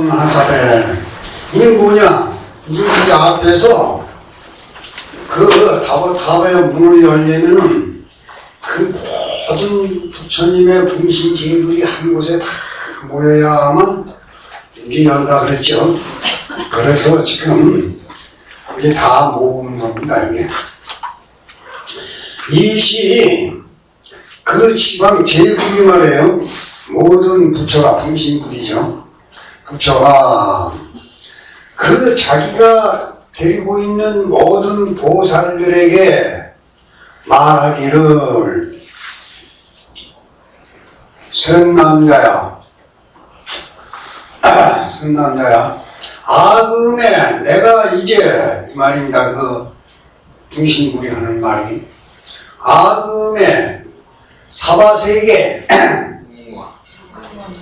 하사배. 이게 뭐냐? 이제 이 앞에서 그 다보탑의 문을 열려면은 그 모든 부처님의 분신 제불이 한 곳에 다 모여야만 이제 열다 그랬죠. 그래서 지금 이제 다 모으는 겁니다, 이게. 이 시, 그 지방 제불이 말이에요. 모든 부처가 분신불이죠. 부처가 그 자기가 데리고 있는 모든 보살들에게 말하기를 선남자야, 선남자야, 아금에 내가 이제 이 말입니다. 그 분신불이 하는 말이 아금에 사바세계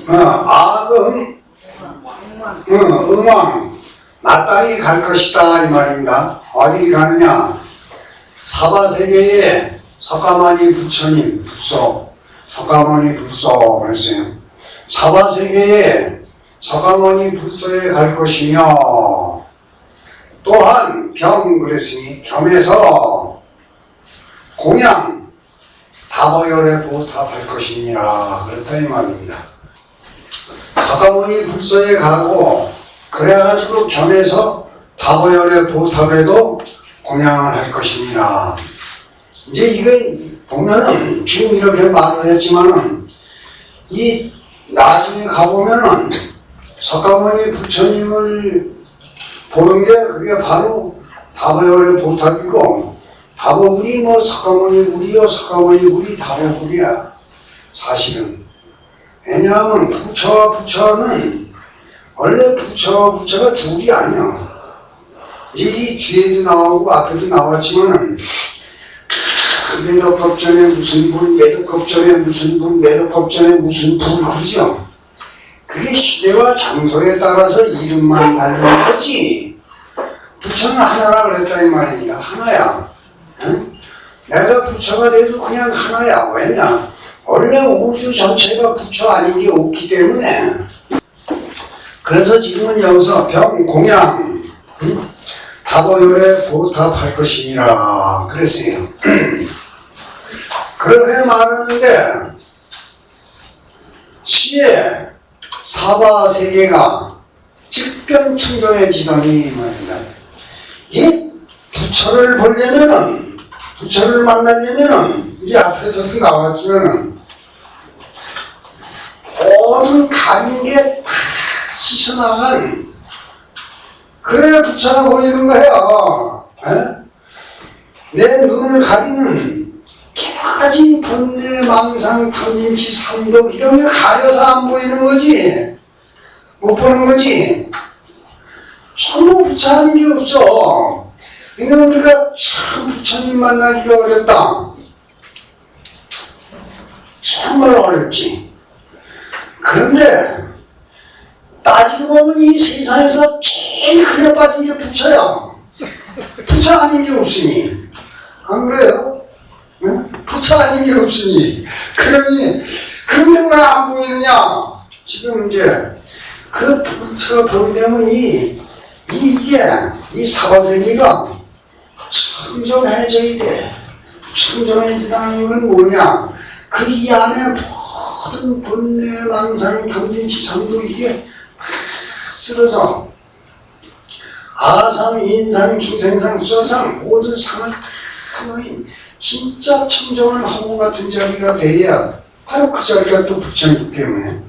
아금 음왕 마땅히 갈 것이다 이 말입니다. 어디 가느냐? 사바세계에 석가모니 부처님 불소, 석가모니 불소 그랬어요. 사바세계에 석가모니 불소에 갈 것이며 또한 겸 그랬으니 겸해서 공양 다보열에 보답할 것이니라 그렇다 이 말입니다. 석가모니 불소에 가고 그래가지고 겸해서 다보열의 보탑에도 공양을 할 것이니라. 이제 이거 보면은 지금 이렇게 말을 했지만은 이 나중에 가보면은 석가모니 부처님을 보는 게 그게 바로 다보열의 보탑이고 다보불이 뭐 석가모니 불이요 석가모니 불이 다보불이야 사실은. 왜냐하면 부처와 부처는 원래 부처와 부처가 둘이 아니야. 이제 이 뒤에도 나오고 앞에도 나왔지만은 매덕겁전에 무슨 불, 매덕겁전에 무슨 불, 매덕겁전에 무슨 불 그러죠. 그게 시대와 장소에 따라서 이름만 달리는 거지. 부처는 하나라 그랬다 이 말입니다. 하나야. 응? 내가 부처가 돼도 그냥 하나야. 왜냐? 원래 우주 전체가 부처 아닌 게 없기 때문에. 그래서 지금은 여기서 병공양 다보열에 보답할 것이니라 그랬어요. 그렇게 말하는데 시에 사바세계가 즉변청정해지더니 말입니다. 이 부처를 보려면은 부처를 만나려면은 이제 앞에서도 나왔지만은 모든 가린 게 다 씻어나간 그래야 부처가 보이는 거예요. 내 눈을 가리는 개가지 번뇌 망상 탐진치 삼독 이런 게 가려서 안 보이는 거지. 못 보는 거지. 전부 부처 아닌 게 없어. 그러니까 우리가 참 부처님 만나기가 어렵다. 정말 어렵지. 그런데 따지고 보면 이 세상에서 제일 크게 빠진 게 부처야. 부처 아닌 게 없으니. 안 그래요? 응? 부처 아닌 게 없으니. 그러니 그런데 왜 안 보이느냐? 지금 이제 그 부처가 보이려면 이게 이 사바세계가 청정해져야 돼. 청정해지다는 건 뭐냐? 그 이 안에 모든 번뇌, 망상, 탐진치, 삼도 이게 쓰러져 아상, 인상, 중생상, 수상상 모든 상을 하나님 진짜 청정한 화보 같은 자리가 돼야 바로 그 자리가 또 부처이기 때문에.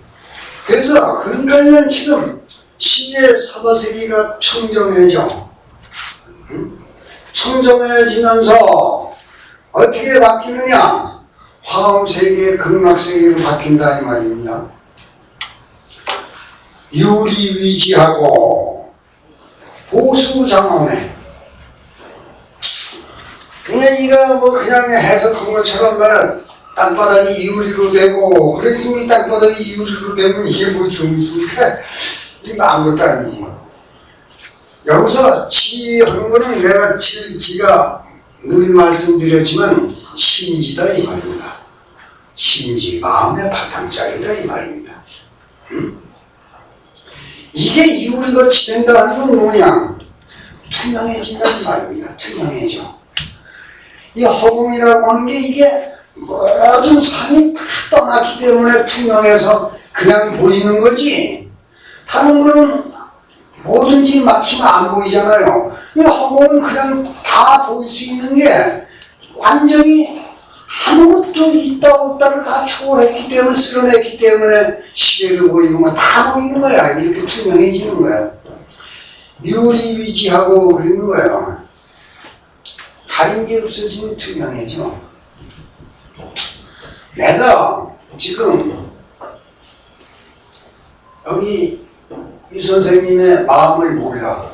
그래서 그러니까 지금 시의 사바세계가 청정해져. 청정해지면서 어떻게 바뀌느냐? 화엄세계, 극락세계로 바뀐다 이 말입니다. 유리위지하고 보수장엄해. 그냥 이거 뭐 그냥 해석한 것처럼 말은 땅바닥이 유리로 되고 그랬으면 땅바닥이 유리로 되면 이게 뭐 중수니까 이게 아무것도 아니지. 여기서 치하는 거는 내가 지가 늘 말씀드렸지만 심지다 이 말입니다. 심지 마음의 바탕짜리다 이 말입니다. 이게 유리같이 된다는 건 뭐냐? 투명해진다는 말입니다. 투명해져. 이 허공이라고 하는 게 이게 모든 산이 다 떠났기 때문에 투명해서 그냥 보이는 거지. 다른 거는 뭐든지 막히면 안 보이잖아요. 이 허공은 그냥 다 보일 수 있는 게 완전히 아무것도 있다 없다를 다 초월했기 때문에, 쓸어냈기 때문에 시계도 보이고 뭐 다 보이는 거야. 이렇게 투명해지는 거야. 유리위지하고 그러는 거예요. 가린 게 없어지면 투명해져. 내가 지금 여기 이 선생님의 마음을 몰라.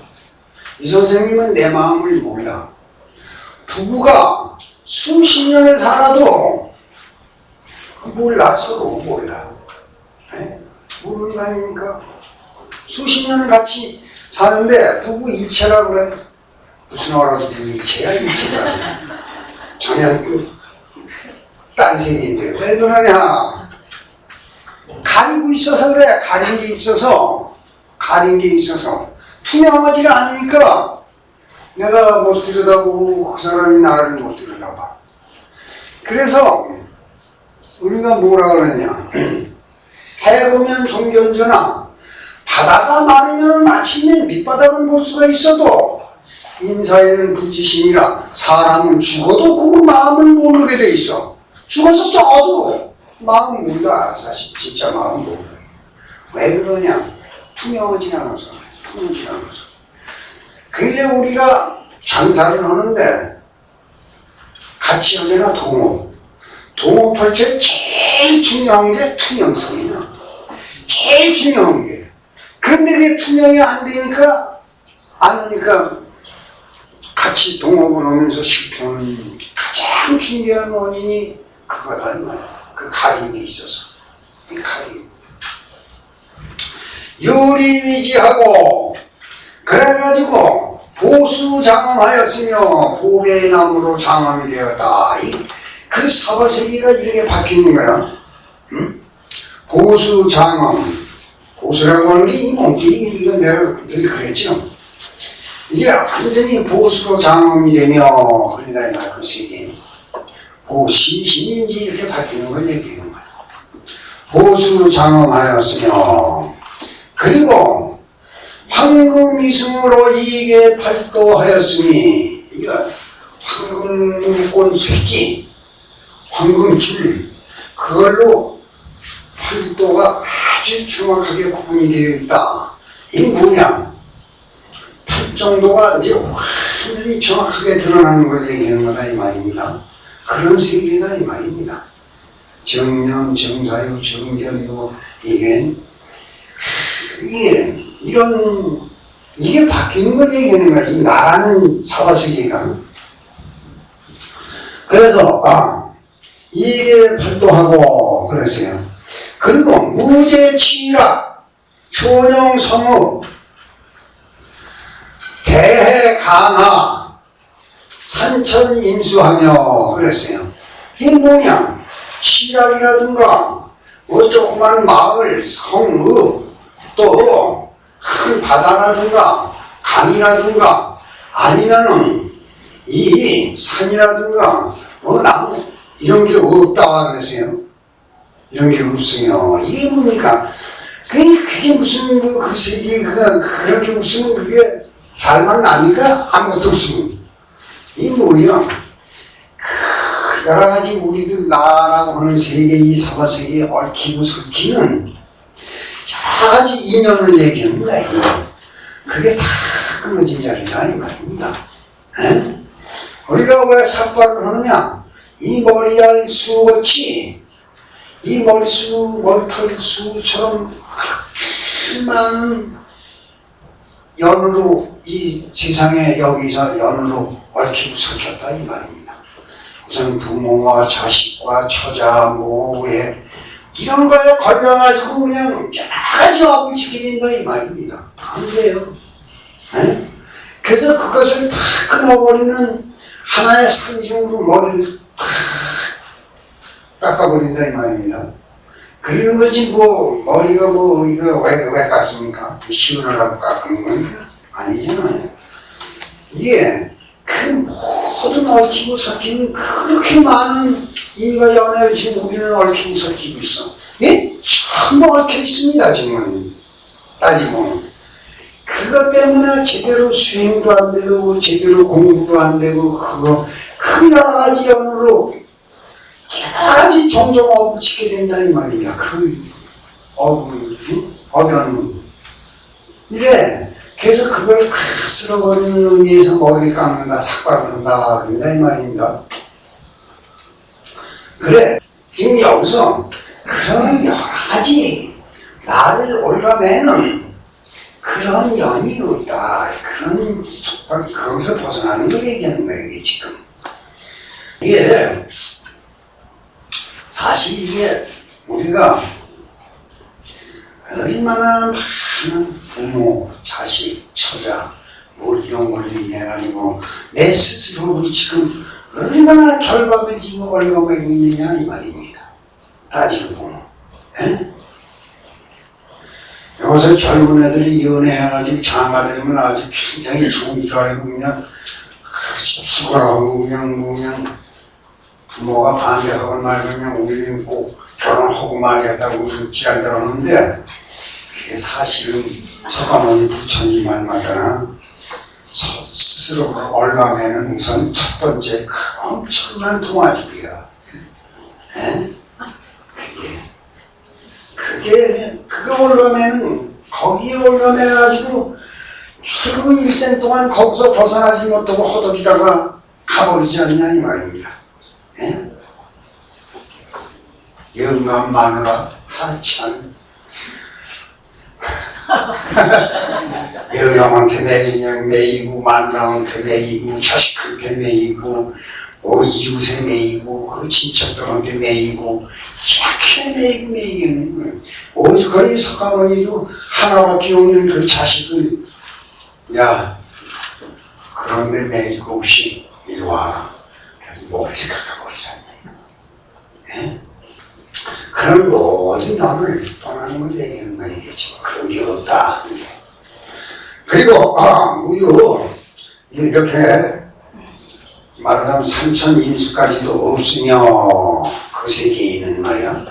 이 선생님은 내 마음을 몰라. 부부가 수십 년을 살아도 몰라. 서로 몰라. 네? 모르는 거 아닙니까? 수십 년을 같이 사는데 부부 일체라고 그래. 무슨 알아주고 일체야 일체야. 전혀 딴 생인데 왜 그러냐. 가리고 있어서 그래. 가린 게 있어서 투명하지가 않으니까 내가 못 들여다보고 그 사람이 나를 못 들여다봐. 그래서 우리가 뭐라 그러냐. 해보면 종견전하. 바다가 마르면 마침내 밑바닥은 볼 수가 있어도 인사에는 불지심이라 사람은 죽어도 그 마음을 모르게 돼 있어. 죽어서 써도 마음 몰라. 사실 진짜 마음 몰라. 왜 그러냐. 투명하지 않아서. 그게 우리가 장사를 하는데 같이 하잖아. 동업할 때 제일 중요한 게 투명성이야. 제일 중요한 게. 근데 그게 투명이 안 되니까 같이 동업을 하면서 실패하는 가장 중요한 원인이 그거다 이 말이야. 그 가린 게 있어서. 이 가림. 유리위지하고 그래가지고 보수장엄하였으며 보배의 나무로 장엄이 되었다. 그 사바세계가 이렇게 바뀌는 거야. 응? 보수장엄. 보수라고 하는 게 이 몸뚱이, 이거 내가 늘 그랬죠. 이게 완전히 보수로 장엄이 되며 그러다 이 말이야. 그 세계. 보시신인지 이렇게 바뀌는 걸 얘기하는 거야. 보수장엄하였으며 그리고 황금이승으로 이익에 팔도하였으니 이거 황금꽃 새끼 황금줄 그걸로 팔도가 아주 정확하게 구분이 되어 있다. 이게 뭐냐? 팔정도가 이제 완전히 정확하게 드러나는 걸 얘기하는 거다 이 말입니다. 그런 세계다 이 말입니다. 정념, 정사유, 정견유 이게 바뀌는 걸 얘기하는 거야. 이 나라는 사바세계가. 그래서 이게 팔도하고 그랬어요. 그리고 무제취락 효령성의 대해강하 산천임수하며 그랬어요. 이게 뭐냐? 취락이라든가 뭐 조그만 마을, 성읍 또 큰 바다라든가 강이라든가 아니면은 이 산이라든가 뭐 나무 이런 게 없다 그랬어요. 이런 게 없으며 이게 뭡니까? 그게 무슨 그 세계 그런 게 없으면 그게 살만 납니까? 아무것도 없으면 이 뭐야? 여러 가지 우리들 나라고 하는 세계 이 사바세계에 얽히고 설키는 여러 가지 인연을 얘기하는 거야. 그게 다 끊어진 자리다 이 말입니다. 에? 우리가 왜 삭발을 하느냐? 이 머리알 수같이 이 머리털 수처럼 많은 연으로 이 세상에 여기서 연으로 얽히고 설켰다 이 말입니다. 우선 부모와 자식과 처자 뭐에 이런 거에 걸려가지고 그냥 여러 가지 업을 지게 된다 이 말입니다. 안 돼요. 에? 그래서 그것을 다 끊어버리는 하나의 상징으로 머리를 다 깎아버린다 이 말입니다. 그러는 거지, 뭐, 머리가 뭐, 이거 왜 깎습니까? 시원하라고 깎는 거니까? 아니잖아요. 이게, 그 모든 얽히고 섞이는 그렇게 많은 인과 연애를 지금 우리는 얽히고 섞이고 있어. 예? 전부 얽혀 있습니다, 지금. 따지면. 그것 때문에 제대로 수행도 안 되고, 제대로 공부도 안 되고, 그 여러 가지 연으로 여러 가지 종종 어붙이게 된다, 이 말입니다. 어변. 이래. 그래서 그걸 다 쓸어버리는 의미에서 머리를 깎는다, 삭발을 한다, 그런다, 이 말입니다. 그래. 지금 여기서 그런 여러 가지 나를 올라매는 그런 연이 없다. 그런 속박, 거기서 벗어나는 걸 얘기하는 거예요, 이게 지금. 이게, 사실 이게 우리가 얼마나 많은 부모, 자식, 처자, 뭐 이런 걸로 인해가지고 내 스스로를 지금 얼마나 결박해지고 어려움에 있느냐 이 말입니다. 따지고 보면. 에? 요새 젊은 애들이 연애해가지고 장가들면 아주 굉장히 좋은 줄 알고 그냥 죽어라고 그냥 부모가 반대하고 말고 그냥 우리는 꼭 결혼하고 말겠다고 지랄들 하는데 그게 사실은 서가모니 부처님 말마다나 스스로를 얼마매는 우선 첫 번째 엄청난 동아줄이야. 그거 올라매는 거기에 올라매가지고 결국 일생 동안 거기서 벗어나지 못하고 허덕이다가 가버리지 않냐 이 말입니다. 영감 마누라 하참 영감한테 매이고 마누라한테 매이고 자식한테 매이고 뭐 이웃에 매이고 그 친척들한테 매이고 이렇게 매이는 거예요. 오죽하니 석가모니도 하나밖에 없는 그 자식을 야 그런데 매일 거 없이 이리 와라. 그래서 머리를 깎아버리잖아요. 그런 모든 연을 떠나는 걸 얘기하는 거예요. 지금 그런 게 없다. 그리고 무유 이렇게 말하자면 삼천 임수까지도 없으며 그 세계에 있는 말이야.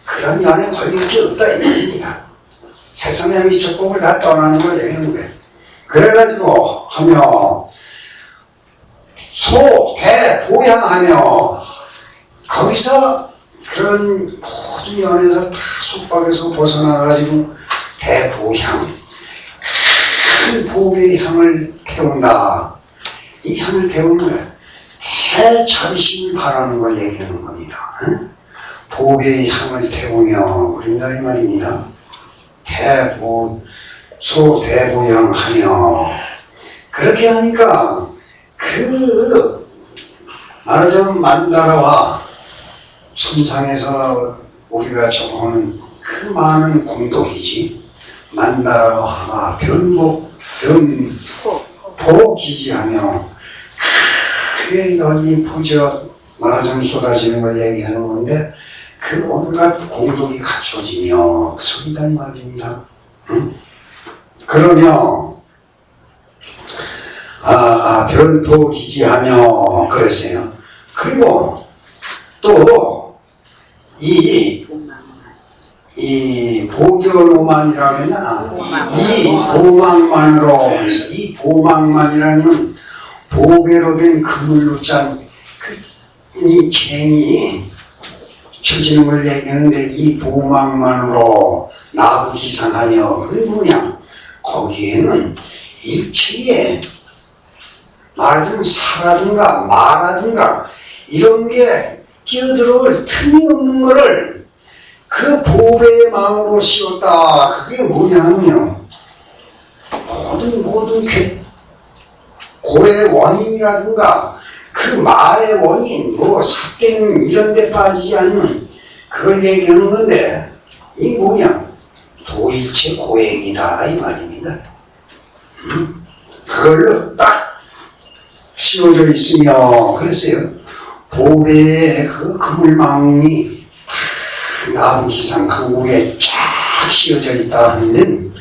그런 연에 걸릴 게 없다 이 말입니다. 세상의 미축법을 다 떠나는 걸 얘기하는 거예요. 그래가지고 하며 소, 대, 보양하며 거기서 그런 모든 연에서 다 속박에서 벗어나가지고 대보향 큰 보배의 향을 태운다. 이 향을 태우는 거야. 대자비심을 바라는 걸 얘기하는 겁니다. 보배의 향을 태우며 그런다 이 말입니다. 소대보양하며 그렇게 하니까 말하자면 만다라와 천상에서 우리가 정하는 그 많은 공덕이지. 만다라와 변보기지하며 크게 널리 퍼져 말하자면 쏟아지는 걸 얘기하는 건데 그 온갖 공덕이 갖춰지며 그 소리다 이 말입니다. 그러며 변보기지하며 그랬어요. 그리고 또 이 보교로만이라 그랬나? 이 보망만으로 해서 이 보망만이라는 보배로 된 그물로 짠 이 쟁이 쳐지는 걸 얘기하는데 이 보망만으로 나부기상하며 그게 뭐냐? 거기에는 일체의 말하자면 사라든가 마라든가 이런 게 끼어들어올 틈이 없는 거를 그 보배의 마음으로 씌웠다. 그게 뭐냐면요. 모든 고의 원인이라든가 그 마의 원인, 뭐 삭갱 이런 데 빠지지 않는 그걸 얘기하는 건데 이 뭐냐? 도일체 고액이다 이 말입니다. 그걸로 딱 씌워져 있으며 그랬어요. 보배의 그 그물망이 다 그 나무기상 그 위에 쫙 씌워져 있다 하는데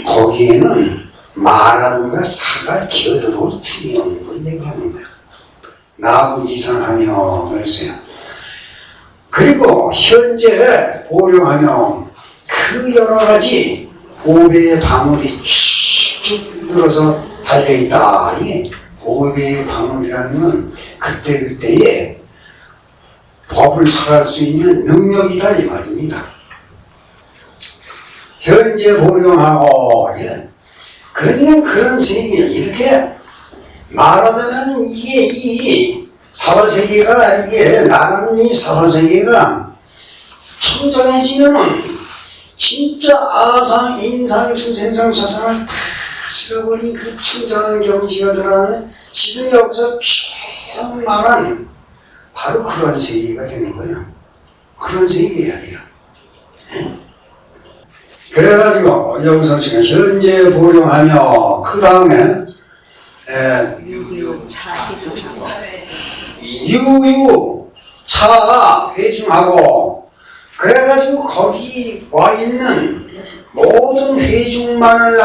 거기에는 말하는가 사가 기어들어올 틈이 없는 걸 얘기합니다. 나무기상하며 그랬어요. 그리고 현재 보령하며 그 여러가지 보배의 방울이 쭉쭉 늘어서 달려있다. 이 보배의 방울이라는 건 그때그때의 법을 설할 수 있는 능력이다 이 말입니다. 현재 보령하고 이런 그러니까 그런 세계 이렇게 말하자면 이게 이 사바세계가 이게 나라는 이 사바세계가 청정해지면은 진짜 아상, 인상, 중생상, 사상을 다 실어버린 그 청정한 경지가 들어가는 지금 여기서 쭉 말한 바로 그런 세계가 되는 거야. 그런 세계야, 이런. 예? 그래가지고 여기서 지금 현재 보령하며 그 다음에 유유 차 회중하고 그래가지고 거기 와 있는 모든 회중만을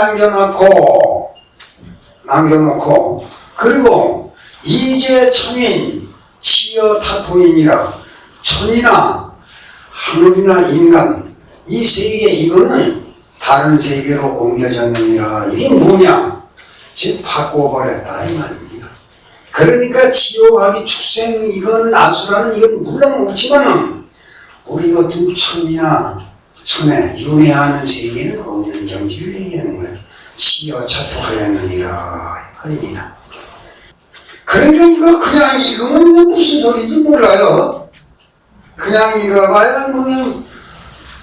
남겨놓고 그리고 이제 천인 치여 타토인이라 천이나 하늘이나 인간 이 세계 이거는 다른 세계로 옮겨졌느니라. 이게 뭐냐? 즉 바꿔버렸다 이 말입니다. 그러니까 지옥하기 축생 이건 아수라는 이건 물론 없지만은 우리 같은 천이나 천에 윤회하는 세계는 없는 경지를 얘기하는 거예요. 치여 차토하였느니라 이 말입니다. 그러니까 이거 그냥 읽으면 이거 무슨 소리인지 몰라요. 그냥 읽어봐야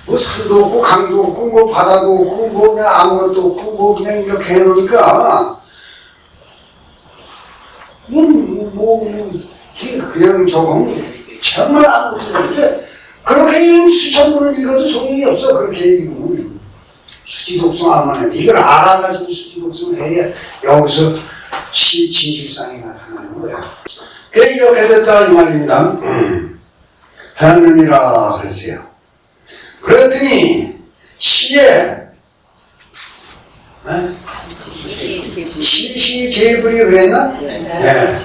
뭐 산도 없고 강도 없고 뭐 바다도 없고 뭐 그냥 아무것도 없고 뭐 그냥 이렇게 해놓으니까 그냥 조금 정말 아무것도 없는데 그렇게 수천 번을 읽어도 소용이 없어. 그렇게 읽으면 수지독성 하면 해. 이걸 알아가지고 수지독성 해야 여기서 진실상이 나타나는 거야. 그래 이렇게 됐다 이 말입니다. 하느니라 그랬어요. 그랬더니 시에 시시제불이 그랬나? 네.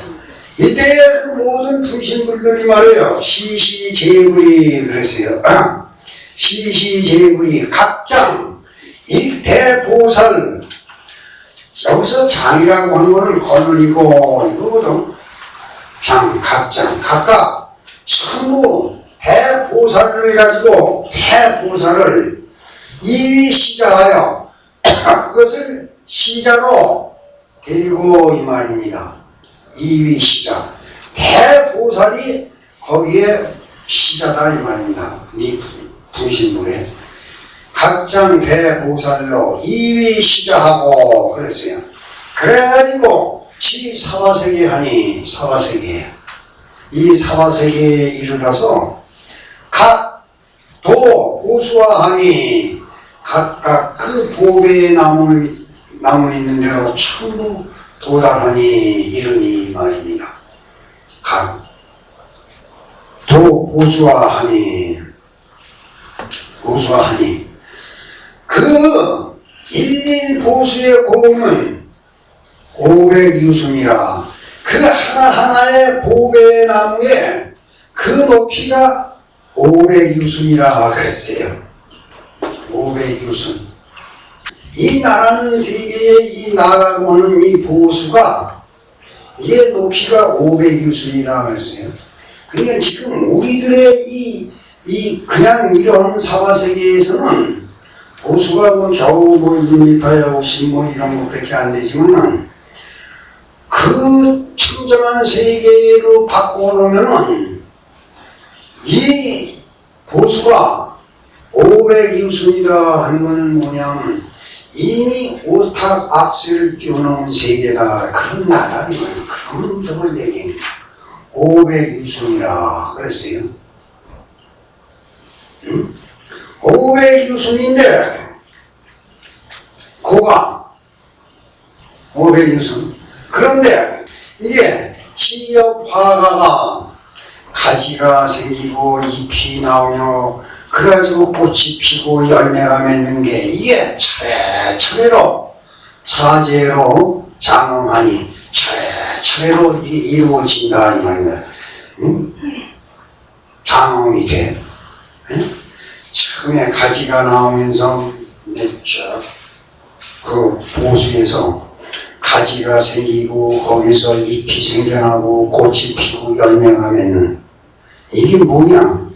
이때 그 모든 분신불들이 말해요. 시시제불이 그랬어요. 시시제불이 각장 일대보살 여기서 장이라고 하는 거는 거느리고 이거거든. 각장 각각 전부 대보살을 가지고 대보살을 이위시자하여 그것을 시자로 데리고 이 말입니다. 이위시자 대보살이 거기에 시자다 이 말입니다. 이 분신불에 각장 대보살로 이위시자하고 그랬어요. 그래가지고 지 사바세계 하니 사바세계 이 사바세계에 이르러서 각도 보수화하니 각각 그 보배에 나무 있는 대로 전부 도달하니 이르니 말입니다. 각도 보수화하니 그 일일 보수의 고는 500유순이라 그 하나하나의 보배 나무에 그 높이가 500유순이라 그랬어요. 500유순. 이 나라는 세계의 이 나라고 하는 이 보수가 이게 높이가 500유순이라 그랬어요. 그러니까 지금 우리들의 이 그냥 이런 사바세계에서는 보수가 뭐 겨우 뭐 1m야 50 뭐 이런 것밖에 안 되지만은 그 청정한 세계로 바꿔놓으면은 이 보수가 500유순이다 하는 건 뭐냐면 이미 오탁 악세를 띄워놓은 세계다. 그런 나라 이거는 그런 점을 얘기합니다. 500유순이라 그랬어요. 500유순인데 고가 500유순. 그런데 이게 지역화가가 가지가 생기고 잎이 나오며 그래가지고 꽃이 피고 열매가 맺는 게 이게 차례차례로 차제로 장엄하니 차례차례로 이게 이루어진다 이 말입니다. 응? 장엄이 돼. 응? 처음에 가지가 나오면서 그 보수에서 가지가 생기고 거기서 잎이 생겨나고 꽃이 피고 열매가 맺는 이게 뭐냐?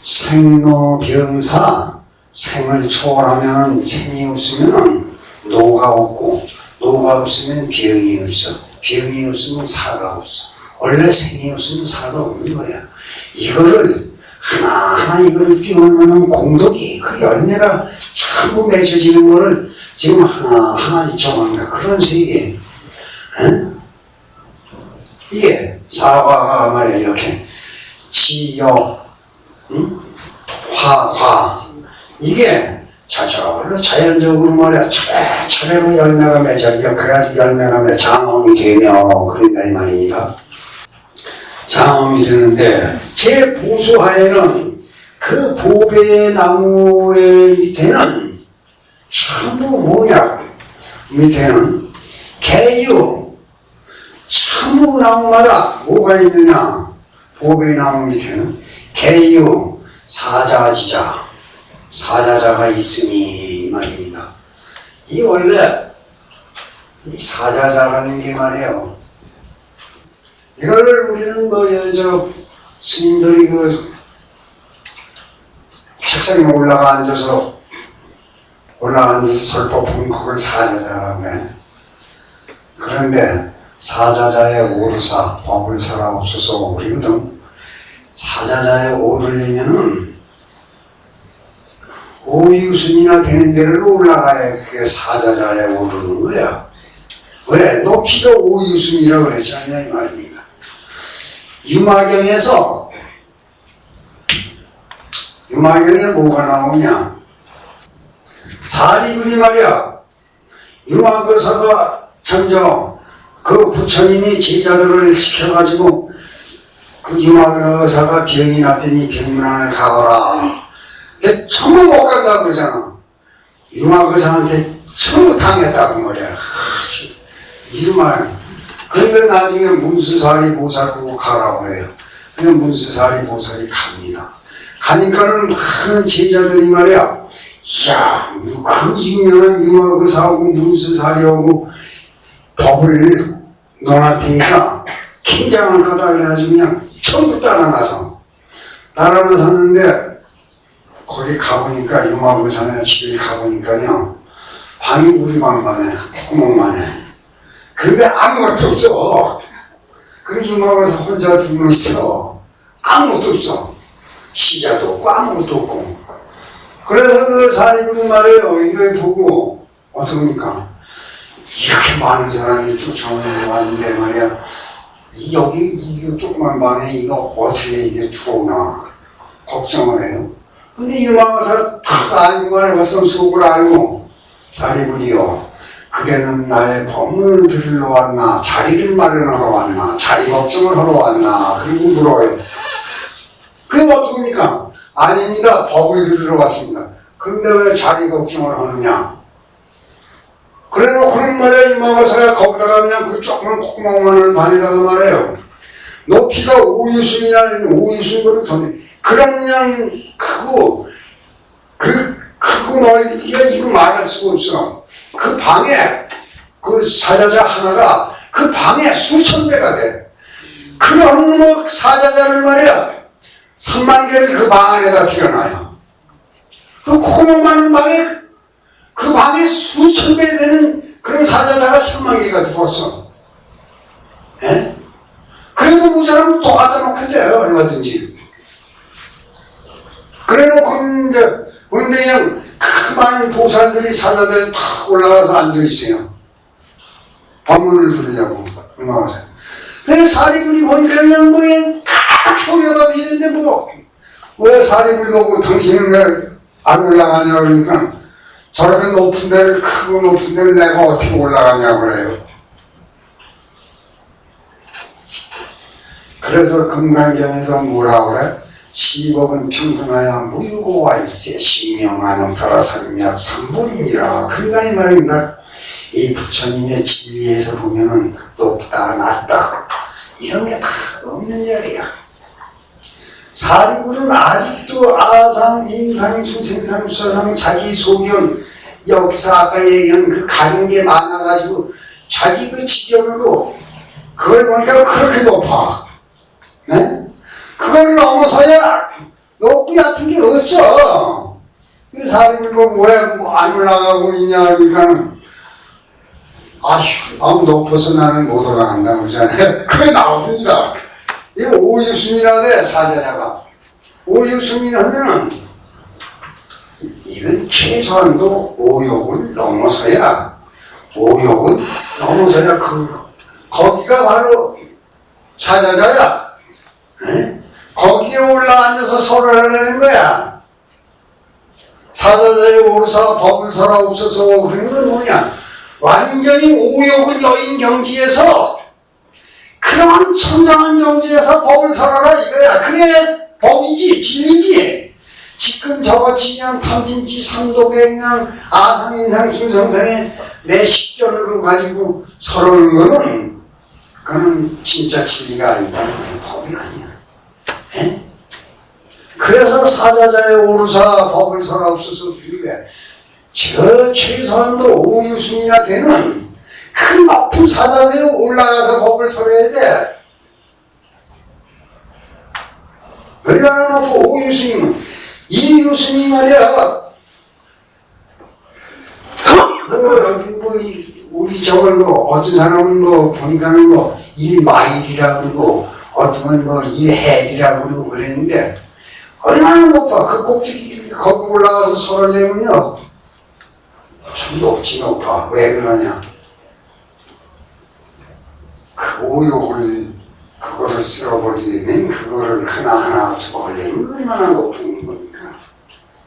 생로병사 생을 초월하면 생이 없으면 노가 없고 노가 없으면 병이 없어 병이 없으면 사가 없어 원래 생이 없으면 사가 없는 거야. 이거를 하나하나 이거를 띄우면 공덕이 그 열매가 전부 맺혀지는 거를 지금 하나하나 정합니다. 그런 세계. 응? 이게 사과가 말이야 이렇게 지역 응? 화 이게 저절로 자연적으로 말이야 차례차례로 열매가 맺어 그래야지 열매가 맺어 장엄이 되며 그런다 이 말입니다. 장엄이 되는데 제 보수하에는 그 보배 나무의 밑에는 전부 뭐냐 밑에는 개유 전부 나무마다 뭐가 있느냐 보배 나무 밑에는 개유 사자지자 사자자가 있으니 말입니다. 이 원래 이 사자자라는 게 말이에요. 이거를 우리는 스님들이 그 책상에 올라가 앉아서 설법 보면 그걸 사자자라고 해. 그런데 사자자의 오르사 법을 살아없어서 그러거든. 사자자의 오르려면은 오유순이나 되는 데를 올라가야 그게 사자자에 오르는 거야. 왜? 높이가 오유순이라고 그랬지 않냐 이 말입니다. 유마경에서 유마경에 뭐가 나오냐 사리굴이 말이야. 유마거사가 천정 그 부처님이 제자들을 시켜가지고 그 유마거사가 병이 났더니 병문안을 가거라. 전부 못 간다고 그러잖아. 유마거사한테 전부 당했다고 말이야. 이름만 그러니까 나중에 문수사리 보살 보고 가라고 해요. 그냥 문수사리 보살이 갑니다. 가니까는 많은 제자들이 말이야. 이야, 그 유명한 유마거사하고 문수사리하고 법을 논할 테니까 긴장할 거다 그래가지고 그냥 전부 따라나서 따라나섰는데 거기 가보니까 유마거사네 집에 가보니까요 방이 우리 방만해 구멍만 해. 그런데 아무것도 없어. 그래 유마거사 혼자 두고 있어. 아무것도 없어. 시자도 없고 아무것도 없고. 그래서 그 사리분이 말해요. 이걸 보고 어떡합니까? 이렇게 많은 사람이 쫓아오는 왔는데 말이야. 여기 이 조그만 방에 이거 어떻게 이게 들어오나 걱정을 해요. 근데 유마거사 다 알고 말해봤어. 속을 알고 사리분이요. 그대는 나의 법문을 들으러 왔나 자리를 마련하러 왔나 자리 걱정을 하러 왔나 그리고 물어요. 그게 어떡합니까? 아닙니다. 법을 들으러 왔습니다. 그런데 왜 자리 걱정을 하느냐? 그래 놓고는 말이야 유마거사가 거기다가 그냥 그 조그만 콧구멍만한 방에다가 말해요. 높이가 오유순이라는 오유순보다 더 그런 그냥 크고 크고 넓이가 이거 말할 수가 없어. 그 방에 그 사자자 하나가 그 방에 수천 배가 돼. 그런 뭐 사자자를 말이야 3만 개를 그 방 안에다 튀어놔요. 그 구멍만한 방에 그 방에 수천 배 되는 그런 사자자가 3만 개가 들어왔어. 예? 그래도 그 사람은 또 갖다 놓겠대요 얼마든지. 그래 놓고 이제 근데 그냥 그 많은 보살들이 사자들이 탁 올라가서 앉아있어요. 법문을 들으려고 음악하세요. 근데 사리분이 보니까 그냥 뭐 그냥 효녀가 비는데 뭐 왜 사리분이 보고 당신은 왜 안 올라가냐 그러니까 저렇게 높은 데를 크고 높은 데를 내가 어떻게 올라가냐고 그래요. 그래서 금강경에서 뭐라고 그래? 시법은 평등하여 무유고와 일세 시명하는 따라 삼약 삼불이니라. 그러니까 이 말입니다. 이 부처님의 진리에서 보면은 높다 낮다 이런 게 다 없는 자리야. 사리불은 아직도 아상, 인상, 중생상, 수사상, 자기 소견, 여기서 아까 얘기한 그 가린 게 많아가지고 자기 그 지경으로 그걸 보니까 그렇게 높아. 네? 그걸 넘어서야 높고 얕은 게 없어. 그 사리불 보고 왜 안 올라가고 있냐 하니까 아휴 너무 높아서 나는 못 올라간다 그러잖아요. 그게 나옵니다. 이 오유순이라네 사자자가. 오유순이 하면은 이건 최소한도 오욕을 넘어서야 거기가 바로 사자자야. 에? 거기에 올라앉아서 설을 하려는 거야. 사자자의 오르사 법을 설하 없어서 그런 건 뭐냐? 완전히 오욕을 여인 경지에서 그런 청정한 경지에서 법을 설하라 이거야. 그게 법이지 진리지. 지금 저거 그냥 탐진치 삼독에 그냥 아상인상 중성상의 내 식견으로 가지고 설하는 거는 그거는 진짜 진리가 아니다. 법이 아니야. 에? 그래서 사자자의 오르사 법을 설하옵소서 그게 저 최소한도 오유순이나 되는 그 높은 사자세로 올라가서 법을 설해야 돼. 얼마나 높고 오유순이면 이 유순이 말이야. 우리 저걸 어떤 사람은 보니까는 1마일이라고 그러고 어떤 건 1헬이라고 그러고 그랬는데 얼마나 높아. 그 꼭대기 거기 올라가서 설을 내면요 참 높아. 왜 그러냐? 그 오욕을 그거를 쓸어버리려면 그거를 하나하나 적으려면 얼마나 높은 겁니까?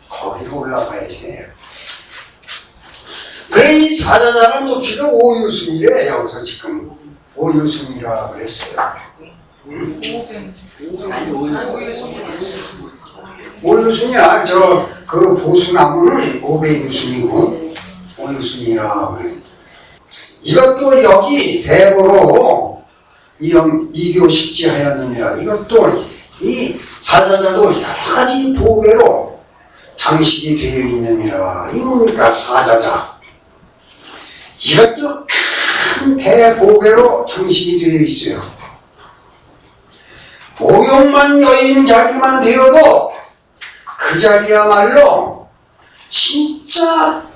거기로 올라가야지. 그래 이 사자자는 높이가 오유순이래. 여기서 지금 오유순이라 그랬어요. 오유순이야. 그 보수나무는 오배유순이고 오유순이라 그래. 이것도 여기 대보로 이교식지하였느니라. 이것도 이 사자자도 여러 가지 보배로 장식이 되어 있느니라. 이 뭡니까 사자자. 이것도 큰 대보배로 장식이 되어 있어요. 보용만 여인 자리만 되어도 그 자리야말로 진짜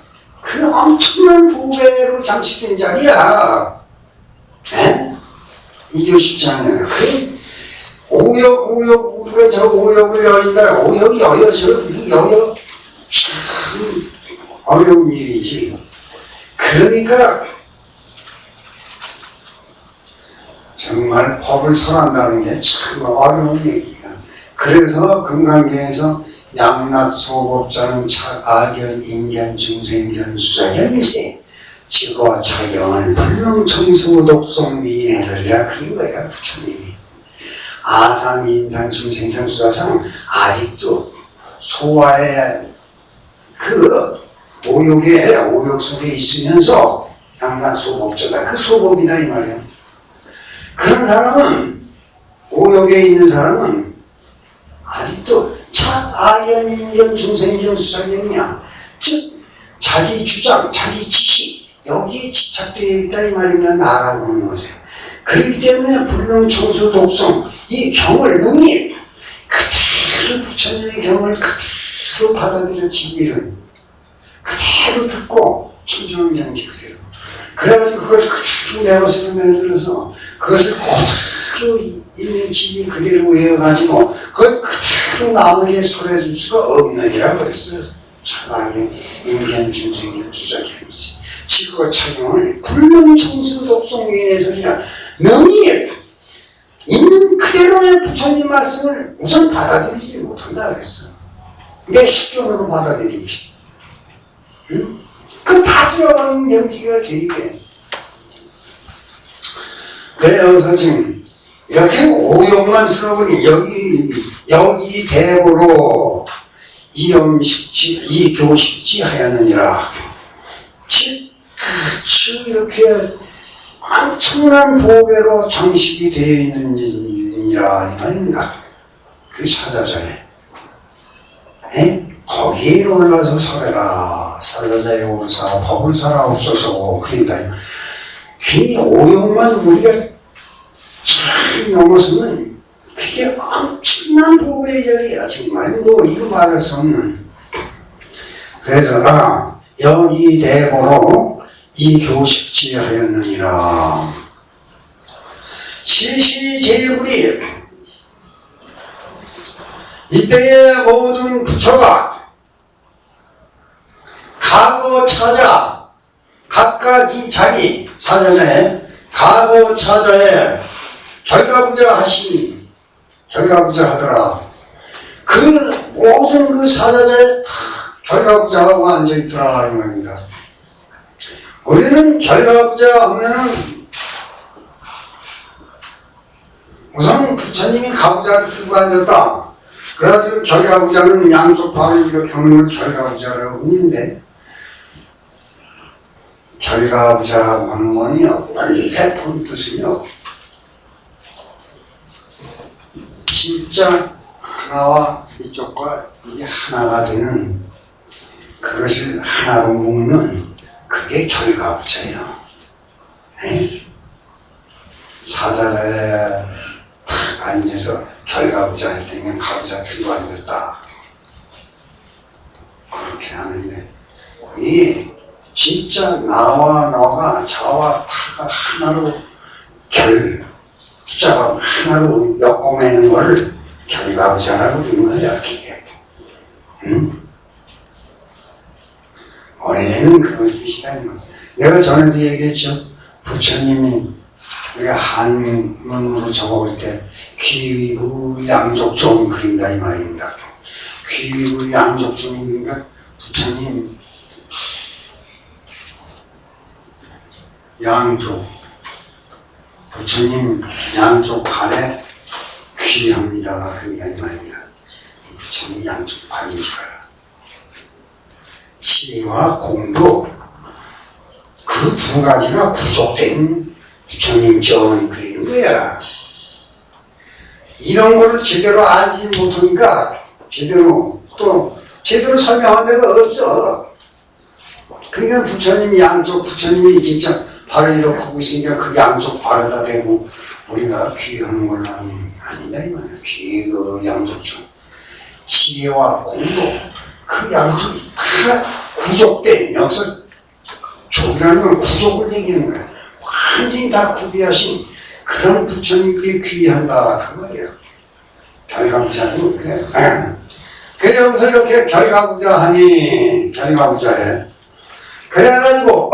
그 엄청난 보배로 장식된 자리야. 에? 이게 쉽지 않아요. 그 우리가 저 오욕을 여인다. 오욕이 여여, 참 어려운 일이지. 그러니까 정말 법을 설한다는 게 참 어려운 얘기야. 그래서 금강경에서 양락소법자는 악견, 인견, 중생견, 수자견, 일세 지거 차경을 불능청수 독성 미인해설이라 그린 거야. 부처님이. 아상, 인상, 중생상, 수자상 아직도 소화의 그 오욕 속에 있으면서 양락소법자다. 그 소법이다 이 말이야. 그런 사람은 오욕에 있는 사람은 아직도 악견, 인견, 중생견, 수자견이야. 즉 자기 주장, 자기 지시 여기에 집착되어 있다 이 말입니다. 나라고 하는 거죠. 그렇기 때문에 불능청수 독성 이 경을 능히 그대로 부처님의 경을 그대로 받아들여 진리를 그대로 듣고 청정한 경지 그대로 그래가지고 그걸 그대로 내어서 만들어서 그것을 그대로 있는 진리 그대로 외워가지고 그걸 그대로 남에게 설해줄 수가 없느니라 그랬어요. 차악견, 인견, 중생견, 수자견이지. 지구와 차경을 불능청수 독성민의설이라 능히 있는 그대로의 부처님 말씀을 우선 받아들이지 못한다 그랬어. 내 식견으로 받아들이지. 응? 그 다스려가는 경지가 되게. 그래 여기서 지금 이렇게 오용만 쓸어보니 여기 대보로 이교식지 하였느니라. 즉 이렇게 엄청난 보배로 장식이 되어 있느니라 이 말입니다. 그 사자자에 거기에 올라서 서래라. 사자자에 오르사 법을 살아옵소서. 그러니까 괜히 오용만 우리가 잘 넘어서면 그게 엄청난 보배의 자리야. 정말 뭐 이거 말할 수 없는. 그래서 여기 대보로 이 교식지 하였느니라. 시시제불이 이때의 모든 부처가 가고 찾아 각각 이 자기 사전에 가고 찾아에 결가부자 하시니 결가부자 하더라. 그 모든 그 사자자에 다 결가부자하고 앉아있더라 이 말입니다. 우리는 결가부자 하면은 우선 부처님이 가부자를 들고 앉았다. 그래가지고 결가부자는 양쪽 발을 이렇게 하는 걸 결가부자라고 하는데, 결가부자라고 하는 거는요, 원래 본 뜻은요, 진짜 하나와 이쪽과 이게 하나가 되는 그것을 하나로 묶는 그게 결가부자예요. 사자자에 탁 앉아서 결가부자 할 때는 가부자 들고 앉았다. 그렇게 하는데, 이 진짜 나와 너가 자와 타가 하나로 숫자가 하나로 엮어매는 걸 결가부자라고 부르는 거야, 그게. 원래는 그런 뜻이다. 내가 전에도 얘기했죠. 부처님이 우리가 한문으로 적어볼 때 귀구 양족종 그린다 이 말입니다. 귀구 양족종이니까 부처님 부처님 양쪽 발에 귀합니다. 그린다 이 말입니다. 부처님 양쪽 발인 줄 알아. 지혜와 공도 그 두 가지가 구족된 부처님 정원이 그리는 거야. 이런 거를 제대로 알지 못하니까 제대로 설명한 데가 없어. 그러니까 부처님 양쪽 부처님이 진짜 발을 이렇게 하고 있으니까 그 양쪽 발에다 대고 우리가 귀하는 건 아니다 이 말이야. 귀 그 양쪽 중 지혜와 공도 그 양쪽이 다 구족된 여기서 족이라는 건 구족을 얘기하는 거야. 완전히 다 구비하신 그런 부처님께 귀한다 그 말이야. 결가부자는 그래. 그래서 여기서 이렇게 결가부자 하니 결가부자해. 그래가지고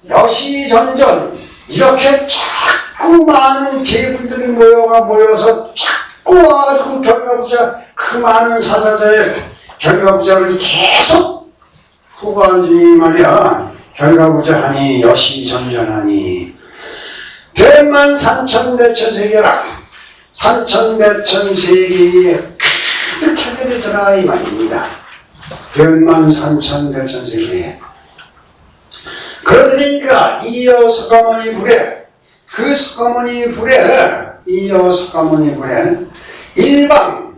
여시전전 이렇게 자꾸 많은 제불들이 모여서 자꾸 와가지고 결가부자 그 많은 사자자의 결가부자를 계속 후보 앉으니 말이야. 결가부자 하니 여시전전하니 백만 삼천대천 세계라. 삼천대천 세계에 가득 차게 되더라 이 말입니다. 백만 삼천대천 세계에. 그러게 되니까 이어 석가모니 불에 그 석가모니 불에 이어 석가모니 불에 일방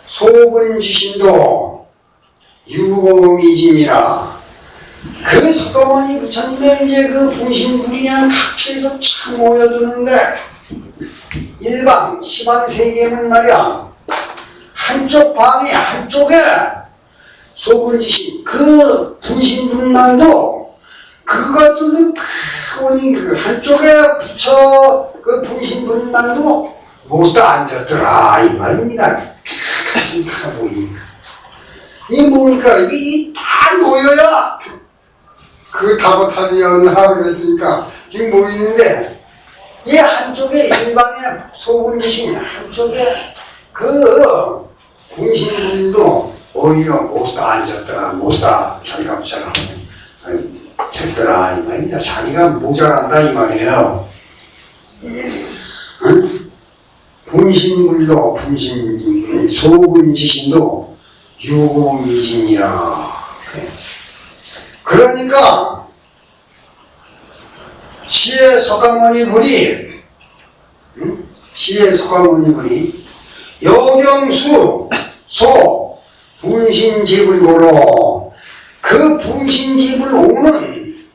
소근지신도 유보미진이라. 그 석가모니 부처님의 이제 그 분신불이한 각처에서 참 모여드는데 일방 시방 세계는 말이야 한쪽 방에 한쪽에 소근지신 그 분신불만도 그것도 크오니 그 한쪽에 부처 그 분신불만도 못 앉았더라 이 말입니다. 같이 다 보이니까. 이 뭡니까? 이 다 모여야 그 다보탑이었나 그랬으니까 지금 모이는데 이 한쪽에 일방에 소분지신 한쪽에 그 군신분도 오히려 못다 앉았더라 못다 결가부자를 됐더라 이 말입니다. 자기가 모자란다 이 말이에요. 분신물도 소근지신도 유고미진이라. 그러니까 시의 서가모니 불이 요경수 소 분신지불고로 그 분신지불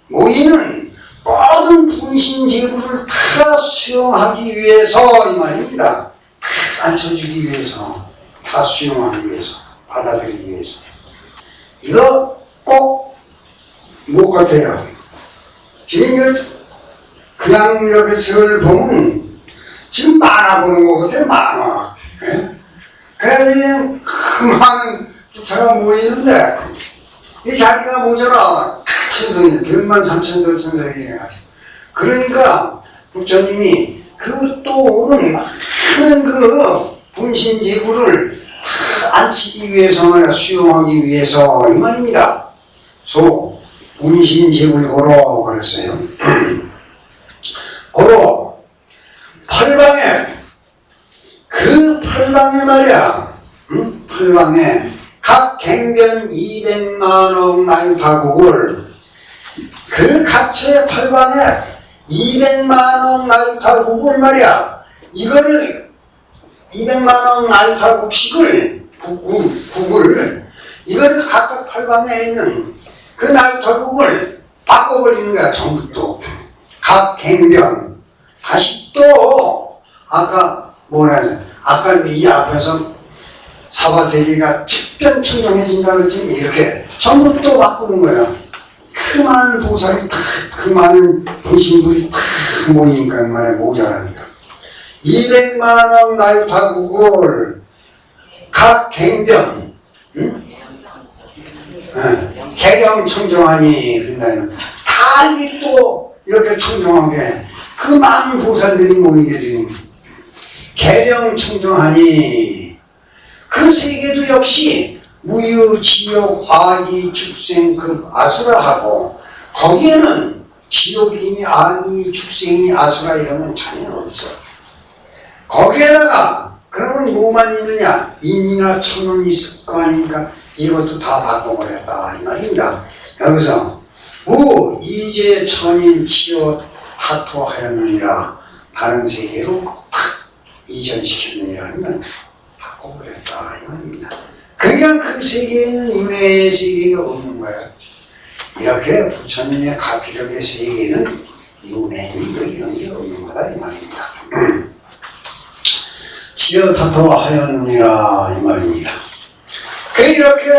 모이는 모든 분신지불을 다 수용하기 위해서 이 말입니다. 다 앉혀주기 위해서, 다 수용하기 위해서, 받아들이기 위해서. 이거 꼭 못 같아요. 지금 그냥 이렇게 절 보면 지금 만화 보는 것 같아요. 만화. 그냥 그 많은 부처가 모이는데 이 자기가 모자라 천성이 13,000도 천성이 해가지고 그러니까 부처님이 그 또 오는 많은 그 분신지구를 다 앉히기 위해서 수용하기 위해서 이 말입니다. 소 분신지구고로 그랬어요. 고로 팔방에 그 팔방에 말이야. 팔방에 각 갱변 200만억 나유타국을 그 각처의 팔방에 200만억 나유타국을 말이야. 이거를 200만억 나유타국식을 국을 이거를 각각 팔방에 있는 그 나유타국을 바꿔버리는 거야. 전부 또 각 갱변 다시 또 아까 아까 이 앞에서 사바세계가 측변청정해진다 그러지 이렇게 전부 또 바꾸는 거야. 그 많은 보살이 다 그 많은 분신들이 다 모이니까 말이야. 모자라니까 200만억 나유타국을 각 갱변 개경 청정하니 그런다면 다 이게 또 이렇게 청정하게 그 많은 보살들이 모이게 되는 개령 청정하니 그 세계도 역시 무유, 지옥, 화기, 축생급, 아수라하고 거기에는 지옥이니 아니, 축생이니 아수라 이러면 전혀 없어. 거기에다가 그러면 뭐만 있느냐? 인이나 천원이 있을 거 아닙니까? 이것도 다 바꿔버렸다 이 말입니다. 여기서 무 이제 천인 치여 타토하였느니라 다른 세계로 탁 이전시켰느니라는 건 바꿔버렸다 이 말입니다. 그러니까 그 세계에는 윤회의 세계가 없는 거야. 이렇게 부처님의 가피력의 세계는 윤회니 뭐 이런 게 없는 거다 이 말입니다. 치여 타토하였느니라 이 말입니다. 그 이렇게